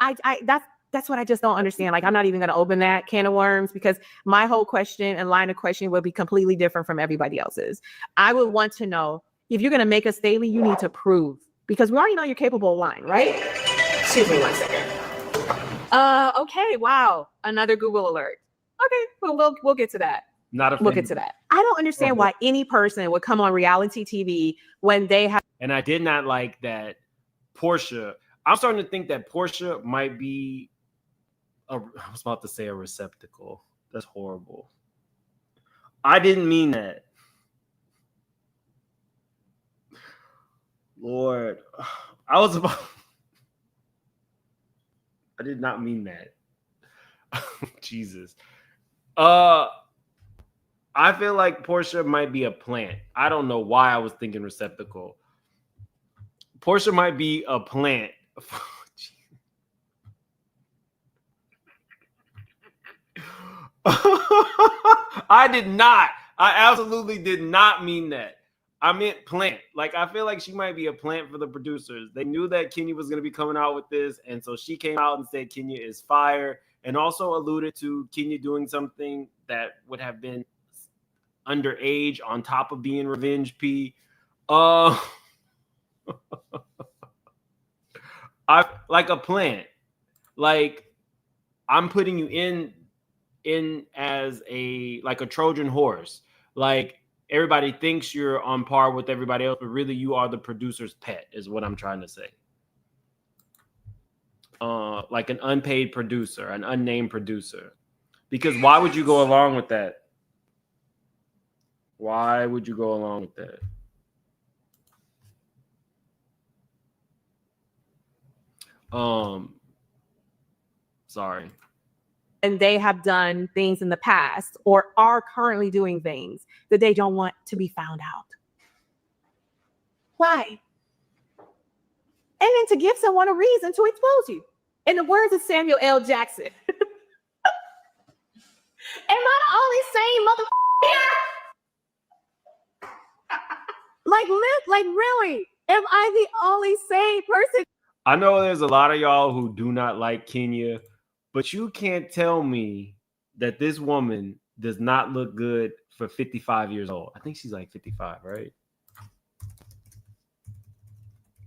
that's what I just don't understand. Like, I'm not even going to open that can of worms because my whole question and line of questioning will be completely different from everybody else's. I would want to know, if you're going to make us daily, you need to prove, because we already know you're capable of lying, right? Excuse me 1 second. Okay, wow. Another Google alert. Okay, we'll get to that. We'll get to that. I don't understand why any person would come on reality TV when they have. And I did not like that Portia. I'm starting to think that Portia might be I was about to say a receptacle. That's horrible. I didn't mean that. Lord, I did not mean that. Jesus. I feel like Portia might be a plant. I don't know why I was thinking receptacle. Portia might be a plant. I did not. I absolutely did not mean that. I meant plant. Like, I feel like she might be a plant for the producers. They knew that Kenya was going to be coming out with this, and so she came out and said Kenya is fire, and also alluded to Kenya doing something that would have been underage on top of being revenge P. I like a plant. Like, I'm putting you in as a Trojan horse. Like, everybody thinks you're on par with everybody else, but really you are the producer's pet, is what I'm trying to say. Like an unpaid producer, an unnamed producer. Because why would you go along with that? Why would you go along with that? Sorry. And they have done things in the past or are currently doing things that they don't want to be found out. Why? And then to give someone a reason to expose you. In the words of Samuel L. Jackson. Am I the only sane motherfucker? Like really? Am I the only sane person? I know there's a lot of y'all who do not like Kenya, but you can't tell me that this woman does not look good for 55 years old. I think she's like 55, right?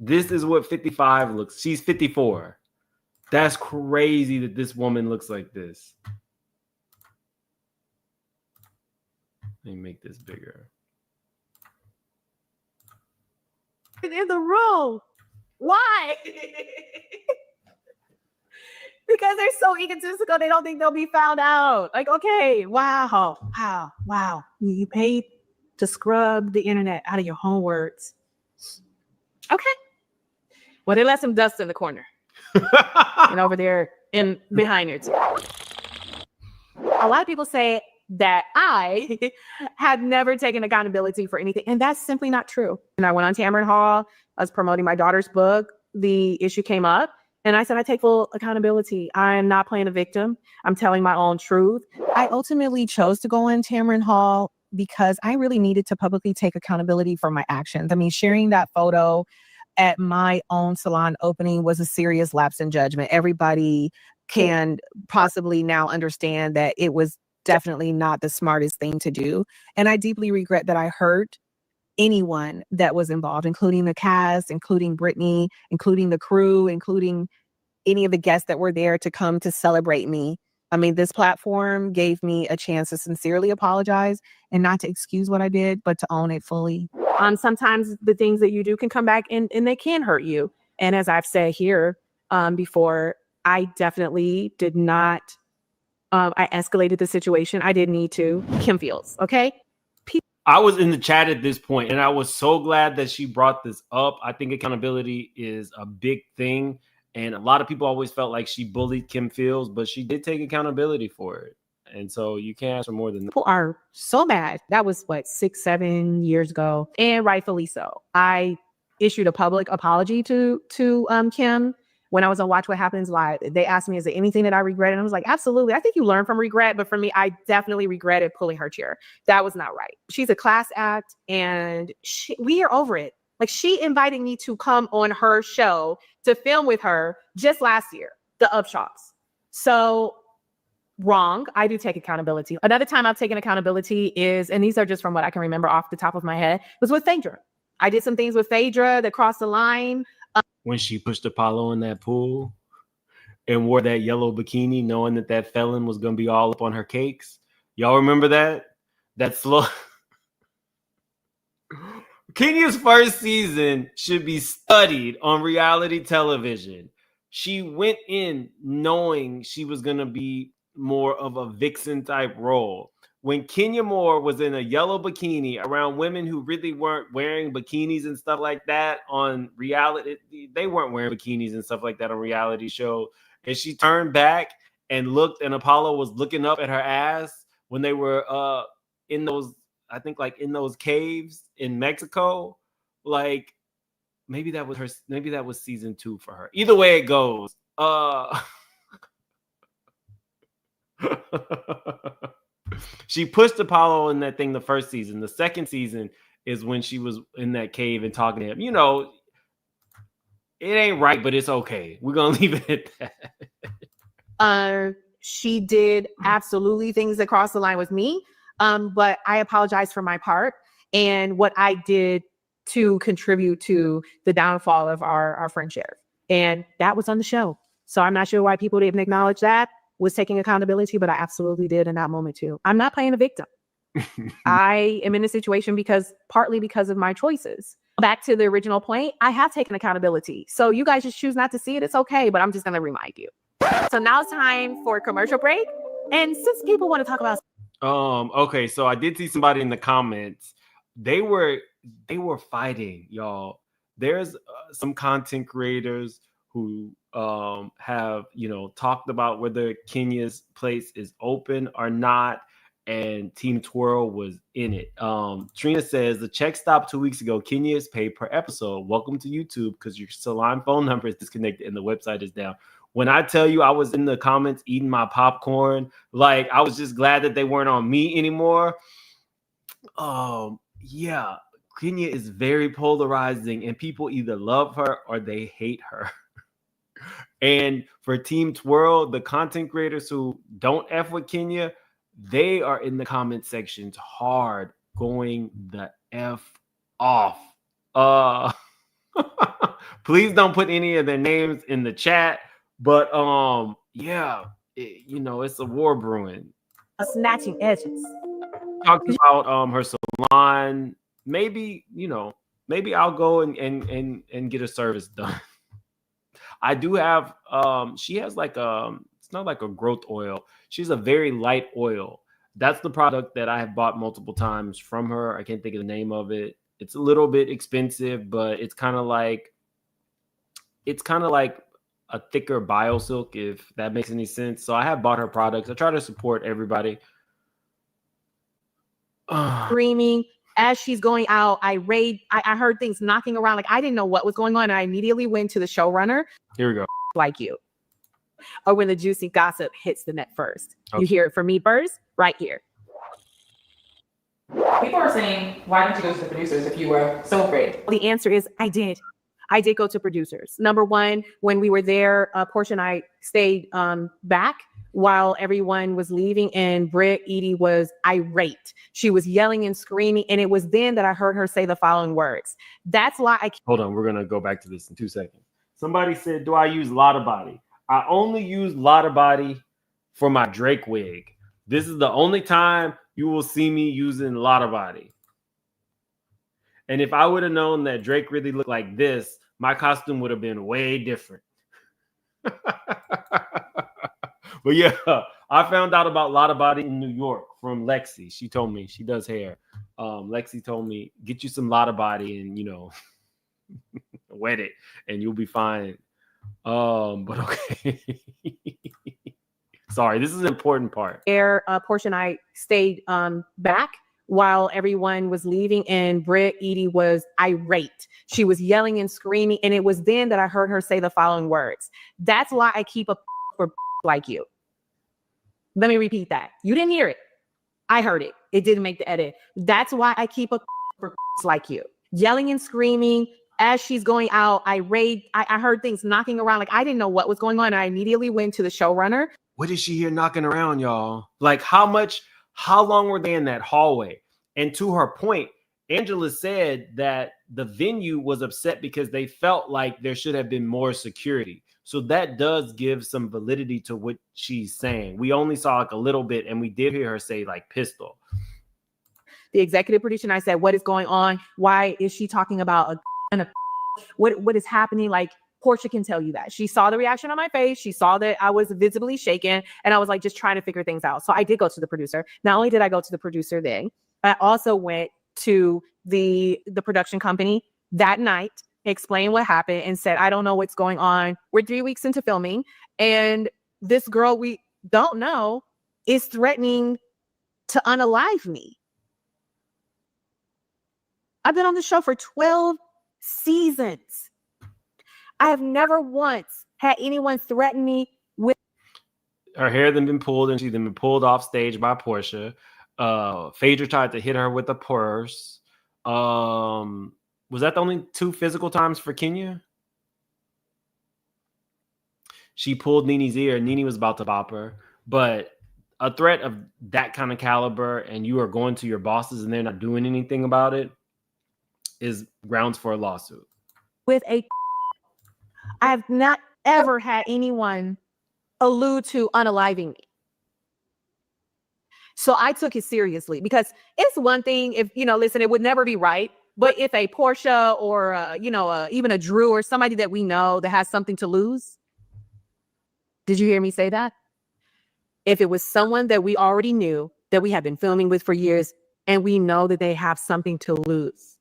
This is what 55 looks. She's 54. That's crazy that this woman looks like this. Let me make this bigger. In the room. Why? Because they're so egotistical, they don't think they'll be found out. Like, okay, wow. You paid to scrub the internet out of your own words. Okay. Well, they left some dust in the corner. And over there behind her too. A lot of people say that I had never taken accountability for anything. And that's simply not true. And I went on Tamron Hall. I was promoting my daughter's book. The issue came up. And I said, I take full accountability. I am not playing a victim. I'm telling my own truth. I ultimately chose to go on Tamron Hall because I really needed to publicly take accountability for my actions. I mean, sharing that photo at my own salon opening was a serious lapse in judgment. Everybody can possibly now understand that it was definitely not the smartest thing to do. And I deeply regret that I hurt anyone that was involved, including the cast, including Brittany, including the crew, including any of the guests that were there to come to celebrate me. I mean, this platform gave me a chance to sincerely apologize and not to excuse what I did, but to own it fully. Sometimes the things that you do can come back and they can hurt you. And as I've said here before, I definitely did not, I escalated the situation. I didn't need to. Kim feels, okay? I was in the chat at this point, and I was so glad that she brought this up. I think accountability is a big thing. And a lot of people always felt like she bullied Kim Fields, but she did take accountability for it. And so you can't ask for more than that. People are so mad. That was 6-7 years ago, and rightfully so. I issued a public apology to Kim when I was on Watch What Happens Live. They asked me, is there anything that I regret? And I was like, absolutely. I think you learn from regret. But for me, I definitely regretted pulling her chair. That was not right. She's a class act, and we are over it. Like, she invited me to come on her show to film with her just last year, the Upshaws. So wrong. I do take accountability. Another time I've taken accountability is, and these are just from what I can remember off the top of my head, was with Phaedra. I did some things with Phaedra that crossed the line. When she pushed Apollo in that pool and wore that yellow bikini, knowing that that felon was going to be all up on her cakes. Y'all remember that? That slow... Kenya's first season should be studied on reality television. She went in knowing she was going to be more of a vixen type role. When Kenya Moore was in a yellow bikini around women who really weren't wearing bikinis and stuff like that on reality, they weren't wearing bikinis and stuff like that on reality show. And she turned back and looked, and Apollo was looking up at her ass when they were in those, I think, like in those caves in Mexico. Like, maybe that was season 2 for her. Either way it goes. She pushed Apollo in that thing the first season. The second season is when she was in that cave and talking to him. You know, it ain't right, but it's okay. We're gonna leave it at that. She did absolutely things that crossed the line with me. But I apologize for my part and what I did to contribute to the downfall of our friendship. And that was on the show. So I'm not sure why people didn't acknowledge that was taking accountability, but I absolutely did in that moment too. I'm not playing a victim. I am in a situation partly because of my choices. Back to the original point, I have taken accountability. So you guys just choose not to see it. It's okay, but I'm just going to remind you. So now it's time for a commercial break. And since people want to talk about okay, so I did see somebody in the comments. They were fighting, y'all. There's some content creators who have, talked about whether Kenya's place is open or not, and Team Twirl was in it. Trina says the check stopped 2 weeks ago. Kenya is paid per episode. Welcome to YouTube because your salon phone number is disconnected and the website is down. When I tell you I was in the comments eating my popcorn, like I was just glad that they weren't on me anymore. Yeah, Kenya is very polarizing and people either love her or they hate her. And for Team Twirl, the content creators who don't F with Kenya, they are in the comment sections hard, going the F off. Please don't put any of their names in the chat. But yeah, it's a war brewing. Snatching edges. Talking about her salon. Maybe I'll go and get a service done. I do have she has it's not like a growth oil. She's a very light oil. That's the product that I have bought multiple times from her. I can't think of the name of it. It's a little bit expensive, but it's kind of like a thicker BioSilk, if that makes any sense. So I have bought her products. I try to support everybody. screaming as she's going out. I heard things knocking around. Like, I didn't know what was going on. And I immediately went to the showrunner. Here we go. Like you. Or when the juicy gossip hits the net first. Okay. You hear it from me first, right here. People are saying, why didn't you go to the producers if you were so afraid? The answer is I did. I did go to producers. Number one, when we were there, Portia and I stayed back while everyone was leaving, and Britt Edie was irate. She was yelling and screaming, and it was then that I heard her say the following words. That's why I... Hold on, we're going to go back to this in 2 seconds. Somebody said, do I use Lotta Body? I only use Lotta Body for my Drake wig. This is the only time you will see me using Lotta Body. And if I would have known that Drake really looked like this, my costume would have been way different. But yeah, I found out about Lotta Body in New York from Lexi. She told me, she does hair. Lexi told me, get you some Lotta Body and, you know, wet it and you'll be fine. But okay. Sorry, this is an important part. Portia and I stayed back while everyone was leaving, and Britt Edie was irate. She was yelling and screaming, and it was then that I heard her say the following words. That's why I keep a for like you. Let me repeat that. You didn't hear it. I heard it. It didn't make the edit. That's why I keep a for like you. Yelling and screaming as she's going out, irate. I heard things knocking around. Like, I didn't know what was going on. And I immediately went to the showrunner. What is she here knocking around, y'all? Like, how long were they in that hallway? And to her point, Angela said that the venue was upset because they felt like there should have been more security. So that does give some validity to what she's saying. We only saw like a little bit, and we did hear her say like pistol. The executive producer and I said, what is going on? Why is she talking about what is happening? Like, Portia can tell you that. She saw the reaction on my face. She saw that I was visibly shaken, and I was like just trying to figure things out. So I did go to the producer. Not only did I go to the producer then, I also went to the production company that night, explained what happened, and said, I don't know what's going on. We're 3 weeks into filming, and this girl we don't know is threatening to unalive me. I've been on the show for 12 seasons. I have never once had anyone threaten me with... Her hair then been pulled, and she's been pulled off stage by Portia. Phaedra tried to hit her with a purse. Was that the only 2 physical times for Kenya? She pulled Nene's ear. Nene was about to bop her. But a threat of that kind of caliber, and you are going to your bosses and they're not doing anything about it, is grounds for a lawsuit. With a... I have not ever had anyone allude to unaliving me. So I took it seriously, because it's one thing if, listen, it would never be right. But if a Portia or, even a Drew or somebody that we know that has something to lose. Did you hear me say that? If it was someone that we already knew, that we had been filming with for years, and we know that they have something to lose,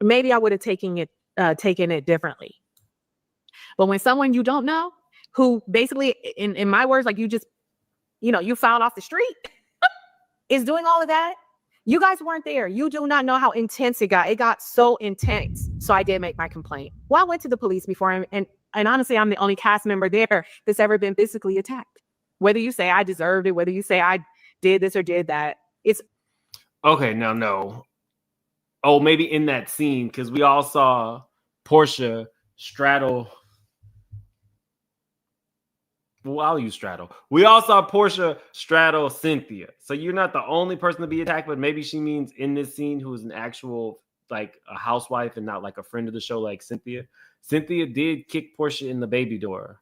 maybe I would have taken it differently. But when someone you don't know, who basically, in my words, like you just, you found off the street, is doing all of that. You guys weren't there. You do not know how intense it got. It got so intense. So I did make my complaint. Well, I went to the police before, and honestly, I'm the only cast member there that's ever been physically attacked. Whether you say I deserved it, whether you say I did this or did that, it's... Okay, no. Oh, maybe in that scene, because we all saw Portia straddle... Well, I'll use straddle. We all saw Portia straddle Cynthia. So you're not the only person to be attacked, but maybe she means in this scene who is an actual, like, a housewife and not like a friend of the show like Cynthia. Cynthia did kick Portia in the baby door.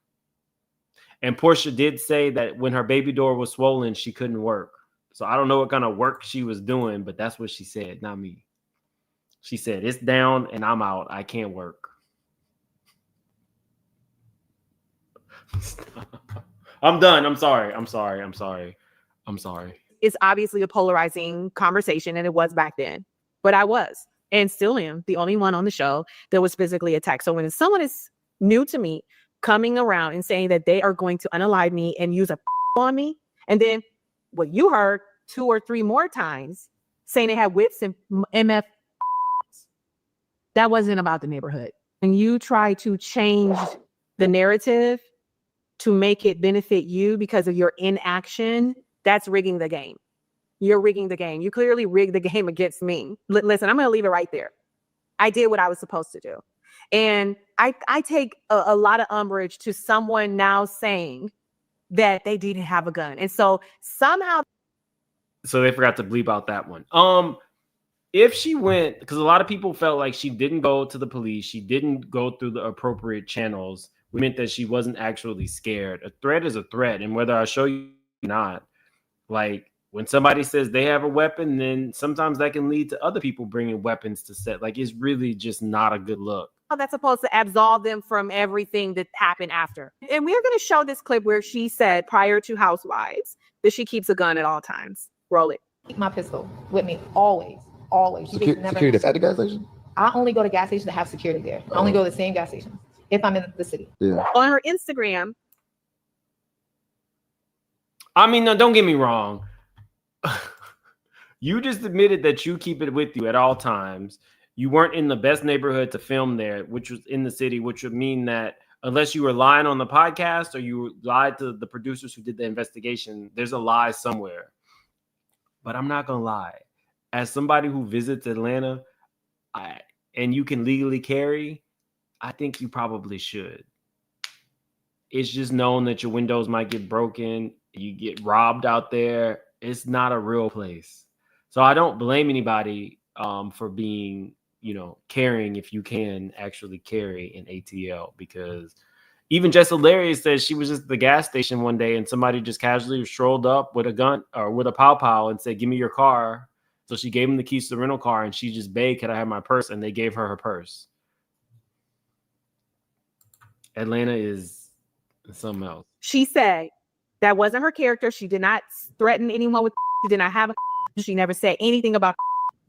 And Portia did say that when her baby door was swollen, she couldn't work. So I don't know what kind of work she was doing, but that's what she said, not me. She said, it's down and I'm out. I can't work. I'm done. I'm sorry. It's obviously a polarizing conversation, and it was back then. But I was, and still am, the only one on the show that was physically attacked. So when someone is new to me coming around and saying that they are going to unalive me and use a on me, and then what you heard 2 or 3 more times saying they had whips and MF. That wasn't about the neighborhood. And you try to change the narrative to make it benefit you because of your inaction, that's rigging the game. You're rigging the game. You clearly rigged the game against me. Listen, I'm going to leave it right there. I did what I was supposed to do. And I take a lot of umbrage to someone now saying that they didn't have a gun. And so somehow. So they forgot to bleep out that one. If she went, because a lot of people felt like she didn't go to the police, she didn't go through the appropriate channels, meant that she wasn't actually scared. A threat is a threat. And whether I show you or not, like when somebody says they have a weapon, then sometimes that can lead to other people bringing weapons to set. Like it's really just not a good look. That's supposed to absolve them from everything that happened after. And we're going to show this clip where she said prior to Housewives that she keeps a gun at all times. Roll it. Keep my pistol with me always. Always. Security that's at the gas station? I only go to gas stations that have security there. I only go to the same gas station if I'm in the city. Yeah. On her Instagram. I mean, no, don't get me wrong. You just admitted that you keep it with you at all times. You weren't in the best neighborhood to film there, which was in the city, which would mean that unless you were lying on the podcast or you lied to the producers who did the investigation, there's a lie somewhere. But I'm not going to lie. As somebody who visits Atlanta and you can legally carry, I think you probably should. It's just known that your windows might get broken. You get robbed out there. It's not a real place. So I don't blame anybody for being, carrying if you can actually carry an ATL, because even Jess Hilarious says she was just at the gas station one day and somebody just casually strolled up with a gun or with a pow and said, "Give me your car." So she gave him the keys to the rental car and she just begged, "Can I have my purse?" And they gave her her purse. Atlanta is something else. She said that wasn't her character. She did not threaten anyone with. She did not have a. She never said anything about.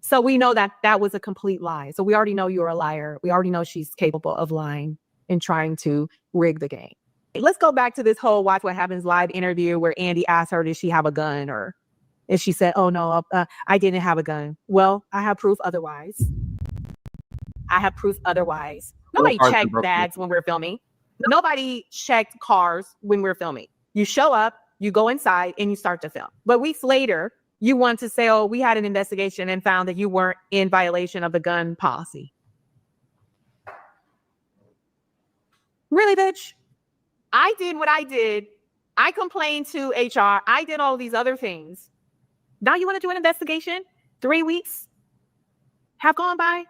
So we know that that was a complete lie. So we already know you're a liar. We already know she's capable of lying and trying to rig the game. Let's go back to this whole Watch What Happens live interview where Andy asked her, did she have a gun? And she said, "Oh, no, I didn't have a gun." Well, I have proof otherwise. Nobody checked bags when we're filming. Nobody checked cars when we're filming. You show up, you go inside, and you start to film. But weeks later, you want to say, "Oh, we had an investigation and found that you weren't in violation of the gun policy." Really, bitch? I did what I did. I complained to HR. I did all these other things. Now you want to do an investigation? 3 weeks have gone by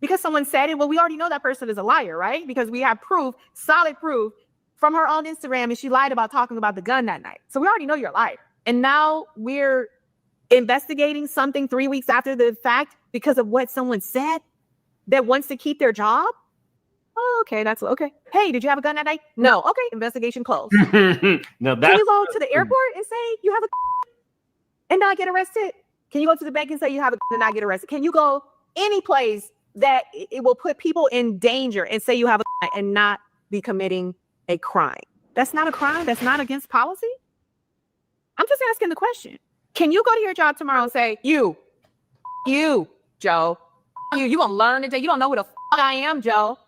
because someone said it. Well, we already know that person is a liar, right? Because we have proof, solid proof from her on Instagram, and she lied about talking about the gun that night. So we already know you're a liar. And now we're investigating something 3 weeks after the fact because of what someone said that wants to keep their job? Oh, okay, that's okay. Hey, did you have a gun that night? No. Okay, investigation closed. No, Can you go to the airport and say you have a and not get arrested? Can you go to the bank and say you have a and not get arrested? Can you go any place that it will put people in danger and say you have a and not be committing a crime? That's not a crime. That's not against policy. I'm just asking the question. Can you go to your job tomorrow and say, you, Joe, you gonna learn today? You don't know who the I am, Joe.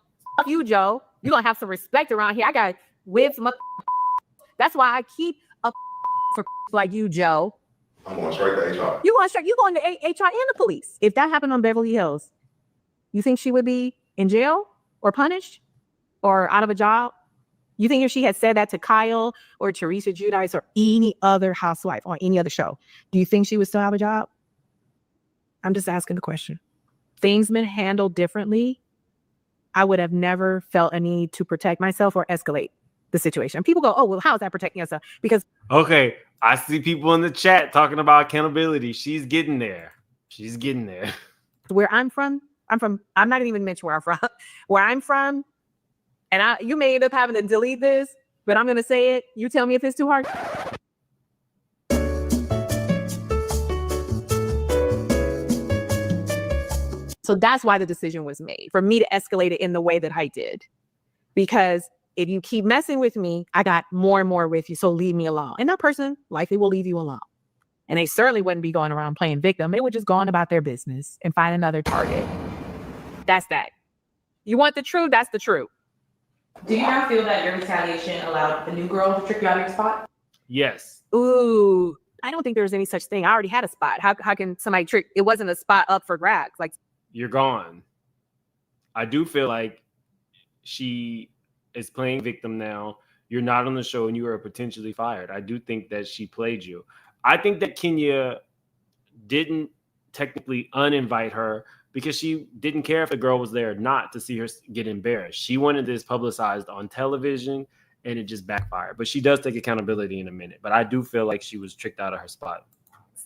You, Joe. You gonna have some respect around here. I got whips. That's why I keep a for like you, Joe. I'm going straight to HR. You going to HR and the police. If that happened on Beverly Hills, you think she would be in jail or punished or out of a job? You think if she had said that to Kyle or Teresa Giudice or any other housewife on any other show, do you think she would still have a job? I'm just asking the question. Things been handled differently, I would have never felt a need to protect myself or escalate the situation. People go, "Oh, well, how is that protecting yourself?" Because okay, I see people in the chat talking about accountability. She's getting there. Where I'm from, I'm not even mention where I'm from. Where I'm from, and you may end up having to delete this, but I'm gonna say it. You tell me if it's too hard. So that's why the decision was made for me to escalate it in the way that I did. Because if you keep messing with me, I got more and more with you. So leave me alone. And that person likely will leave you alone. And they certainly wouldn't be going around playing victim. They would just go on about their business and find another target. That's that. You want the truth? That's the truth. Do you not feel that your retaliation allowed the new girl to trick you out of your spot? Yes. Ooh, I don't think there's any such thing. I already had a spot. How can somebody trick? It wasn't a spot up for grabs. Like, You're gone. I do feel like she is playing victim now. You're not on the show and you are potentially fired. I do think that she played you. I think that Kenya didn't technically uninvite her because she didn't care if the girl was there or not to see her get embarrassed. She wanted this publicized on television and it just backfired. But she does take accountability in a minute. But I do feel like she was tricked out of her spot.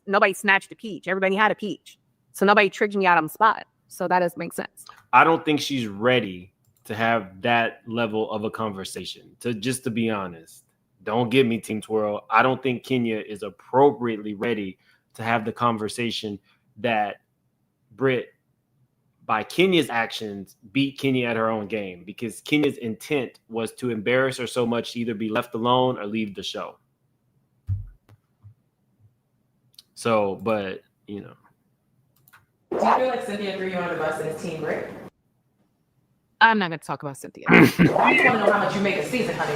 nobody snatched a peach. Everybody had a peach. So nobody tricked me out of the spot. So that does make sense. I don't think she's ready to have that level of a conversation. To be honest, don't get me, Team Twirl. I don't think Kenya is appropriately ready to have the conversation that Britt, by Kenya's actions, beat Kenya at her own game, because Kenya's intent was to embarrass her so much to either be left alone or leave the show. So, but, you know. Do you feel like Cynthia threw you under the bus and it's Team Britt? I'm not going to talk about Cynthia. I just want to know how much you make a season, honey.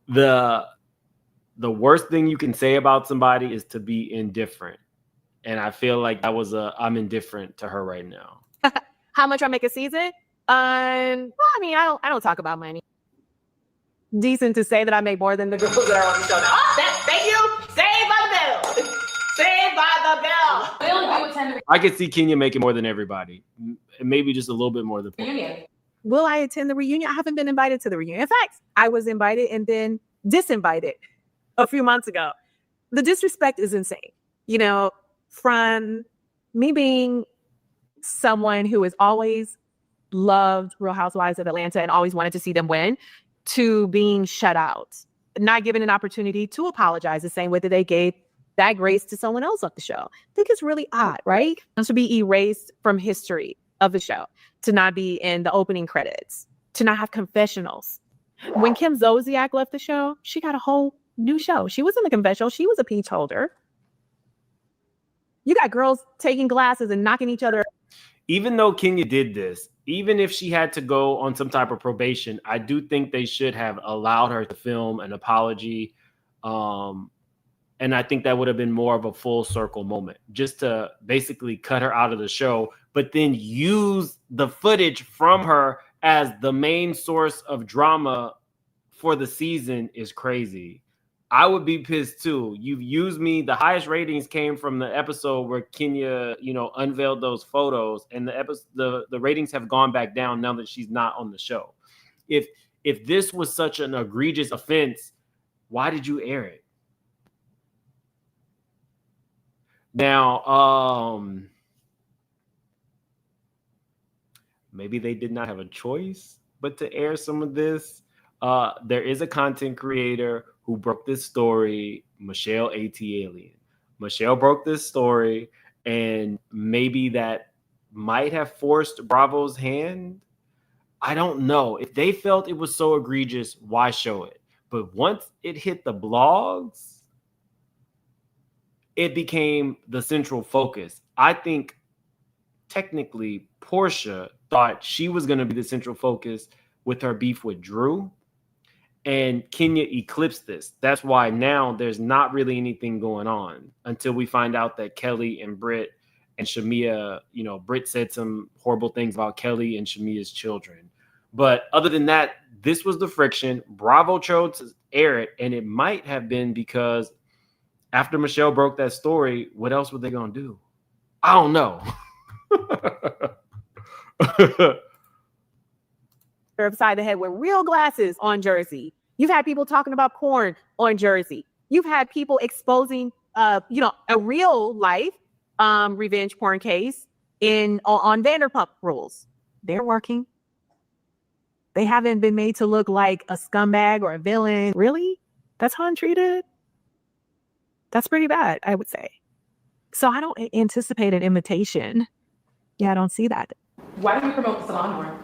The worst thing you can say about somebody is to be indifferent. And I feel like I'm indifferent to her right now. How much I make a season? Well, I mean, I don't talk about money. Decent to say that I make more than the girls that are on the show now. Oh, thank you. Saved by the bell. Saved by the bell. We only do attend I could see Kenya making more than everybody. Maybe just a little bit more than reunion. Will I attend the reunion? I haven't been invited to the reunion. In fact, I was invited and then disinvited a few months ago. The disrespect is insane. You know, from me being someone who has always loved Real Housewives of Atlanta and always wanted to see them win, to being shut out, not given an opportunity to apologize the same way that they gave that grace to someone else off the show. I think it's really odd, right? To be erased from history of the show, to not be in the opening credits, to not have confessionals. When Kim Zolciak left the show, she got a whole new show. She was in the confessional. She was a peach holder. You got girls taking glasses and knocking each other. Even though Kenya did this, even if she had to go on some type of probation, I do think they should have allowed her to film an apology. And I think that would have been more of a full circle moment, just to basically cut her out of the show, but then use the footage from her as the main source of drama for the season is crazy. I would be pissed too. You've used me. The highest ratings came from the episode where Kenya, unveiled those photos, and the ratings have gone back down now that she's not on the show. If this was such an egregious offense, why did you air it? Now, maybe they did not have a choice but to air some of this. There is a content creator who broke this story, Michelle A.T. Alien. Michelle broke this story, and maybe that might have forced Bravo's hand. I don't know. If they felt it was so egregious, why show it? But once it hit the blogs, it became the central focus. I think technically Portia thought she was going to be the central focus with her beef with Drew, and Kenya eclipsed this. That's why now there's not really anything going on until we find out that Kelly and Britt and Shamia, Britt said some horrible things about Kelly and Shamia's children. But other than that, this was the friction. Bravo chose to air it, and it might have been because after Michelle broke that story, what else were they going to do? I don't know. Upside the head with real glasses on Jersey. You've had people talking about porn on Jersey. You've had people exposing, a real life revenge porn case on Vanderpump Rules. They're working. They haven't been made to look like a scumbag or a villain. Really? That's how I'm treated? That's pretty bad, I would say. So I don't anticipate an invitation. Yeah, I don't see that. Why do you promote the salon more?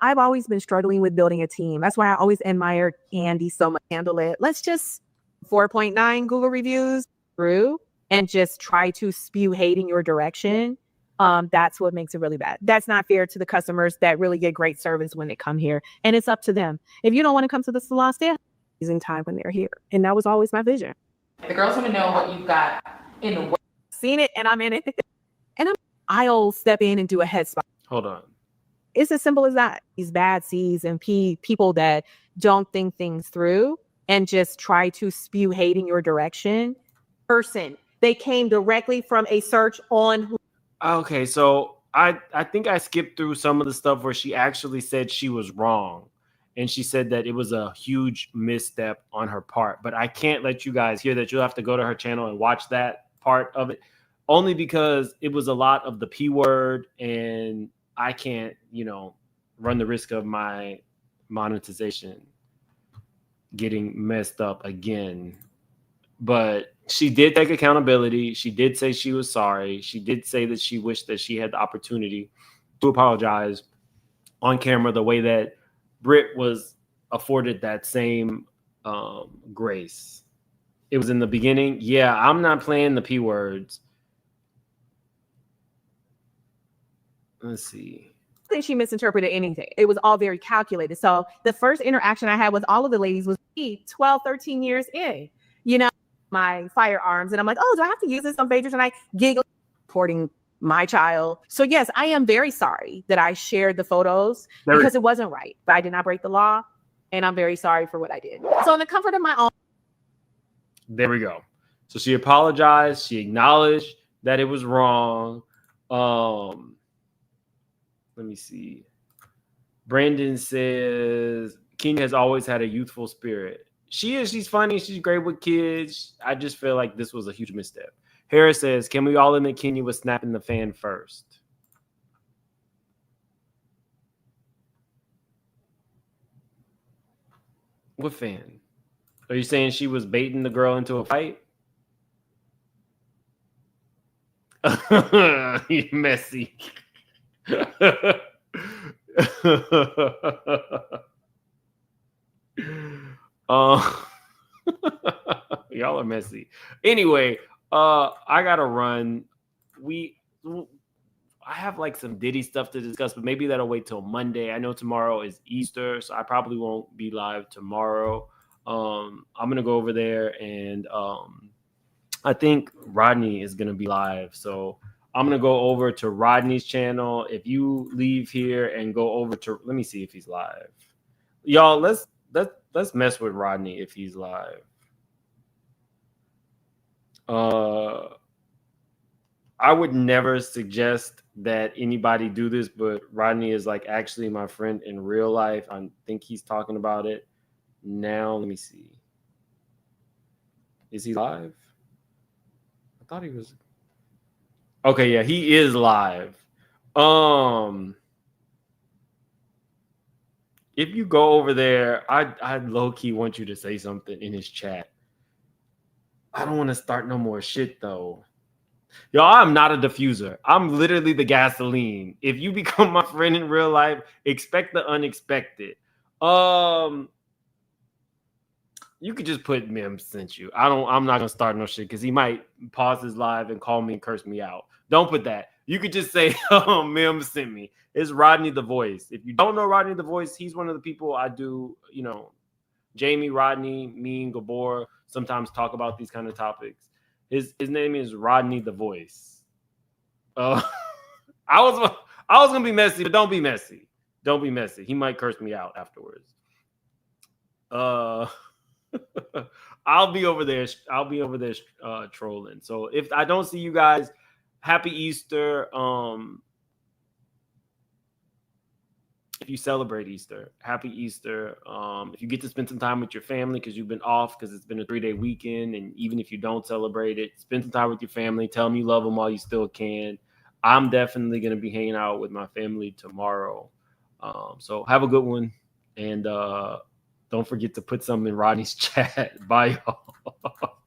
I've always been struggling with building a team. That's why I always admire Andy so much. Handle it. Let's just 4.9 Google reviews through and just try to spew hate in your direction, that's what makes it really bad. That's not fair to the customers that really get great service when they come here. And it's up to them. If you don't want to come to the salon, stay at amazing time when they're here. And that was always my vision. The girls want to know what you've got in the work. Seen it and I'm in it. And I'll step in and do a head spot. Hold on. It's as simple as that. These bad C's and people that don't think things through and just try to spew hate in your direction. They came directly from a search on. Okay, so I think I skipped through some of the stuff where she actually said she was wrong. And she said that it was a huge misstep on her part. But I can't let you guys hear that. You'll have to go to her channel and watch that part of it. Only because it was a lot of the P word. And I can't, run the risk of my monetization getting messed up again. But she did take accountability. She did say she was sorry. She did say that she wished that she had the opportunity to apologize on camera the way that Britt was afforded that same grace. It was in the beginning. Yeah, I'm not playing the P words. Let's see. I think she misinterpreted anything. It was all very calculated. So the first interaction I had with all of the ladies was 12, 13 years in, my firearms. And I'm like, oh, do I have to use this on Pagers? And I giggle, reporting my child. So yes, I am very sorry that I shared the photos because it wasn't right, but I did not break the law. And I'm very sorry for what I did. So in the comfort of my own. There we go. So she apologized. She acknowledged that it was wrong. Let me see. Brandon says, Kenya has always had a youthful spirit. She is. She's funny. She's great with kids. I just feel like this was a huge misstep. Harris says, can we all admit Kenya was snapping the fan first? What fan? Are you saying she was baiting the girl into a fight? You messy. Y'all are messy. Anyway, I gotta run. I have like some Diddy stuff to discuss, but maybe that'll wait till Monday. I know tomorrow is Easter, so I probably won't be live tomorrow. I'm gonna go over there, and I think Rodney is gonna be live, so I'm gonna go over to Rodney's channel. If you leave here and go over to, let me see if he's live. Y'all, let's mess with Rodney if he's live. I would never suggest that anybody do this, but Rodney is like actually my friend in real life. I think he's talking about it now. Let me see. Is he live? I thought he was. Okay, yeah, he is live. If you go over there, I low-key want you to say something in his chat. I don't want to start no more shit, though. Yo, I'm not a diffuser. I'm literally the gasoline. If you become my friend in real life, expect the unexpected. You could just put Mim sent you. I'm not gonna start no shit because he might pause his live and call me and curse me out. Don't put that. You could just say, oh, Mim sent me. It's Rodney the Voice. If you don't know Rodney the Voice, he's one of the people I do, Jamie, Rodney, me, and Gabor sometimes talk about these kind of topics. His name is Rodney the Voice. I was gonna be messy, but don't be messy. Don't be messy. He might curse me out afterwards. I'll be over there. Trolling. So if I don't see you guys, happy Easter. If you celebrate Easter, happy Easter. If you get to spend some time with your family because you've been off because it's been a 3-day weekend, and even if you don't celebrate it, spend some time with your family. Tell them you love them while you still can. I'm definitely going to be hanging out with my family tomorrow. So have a good one. And don't forget to put something in Rodney's chat. Bye, y'all.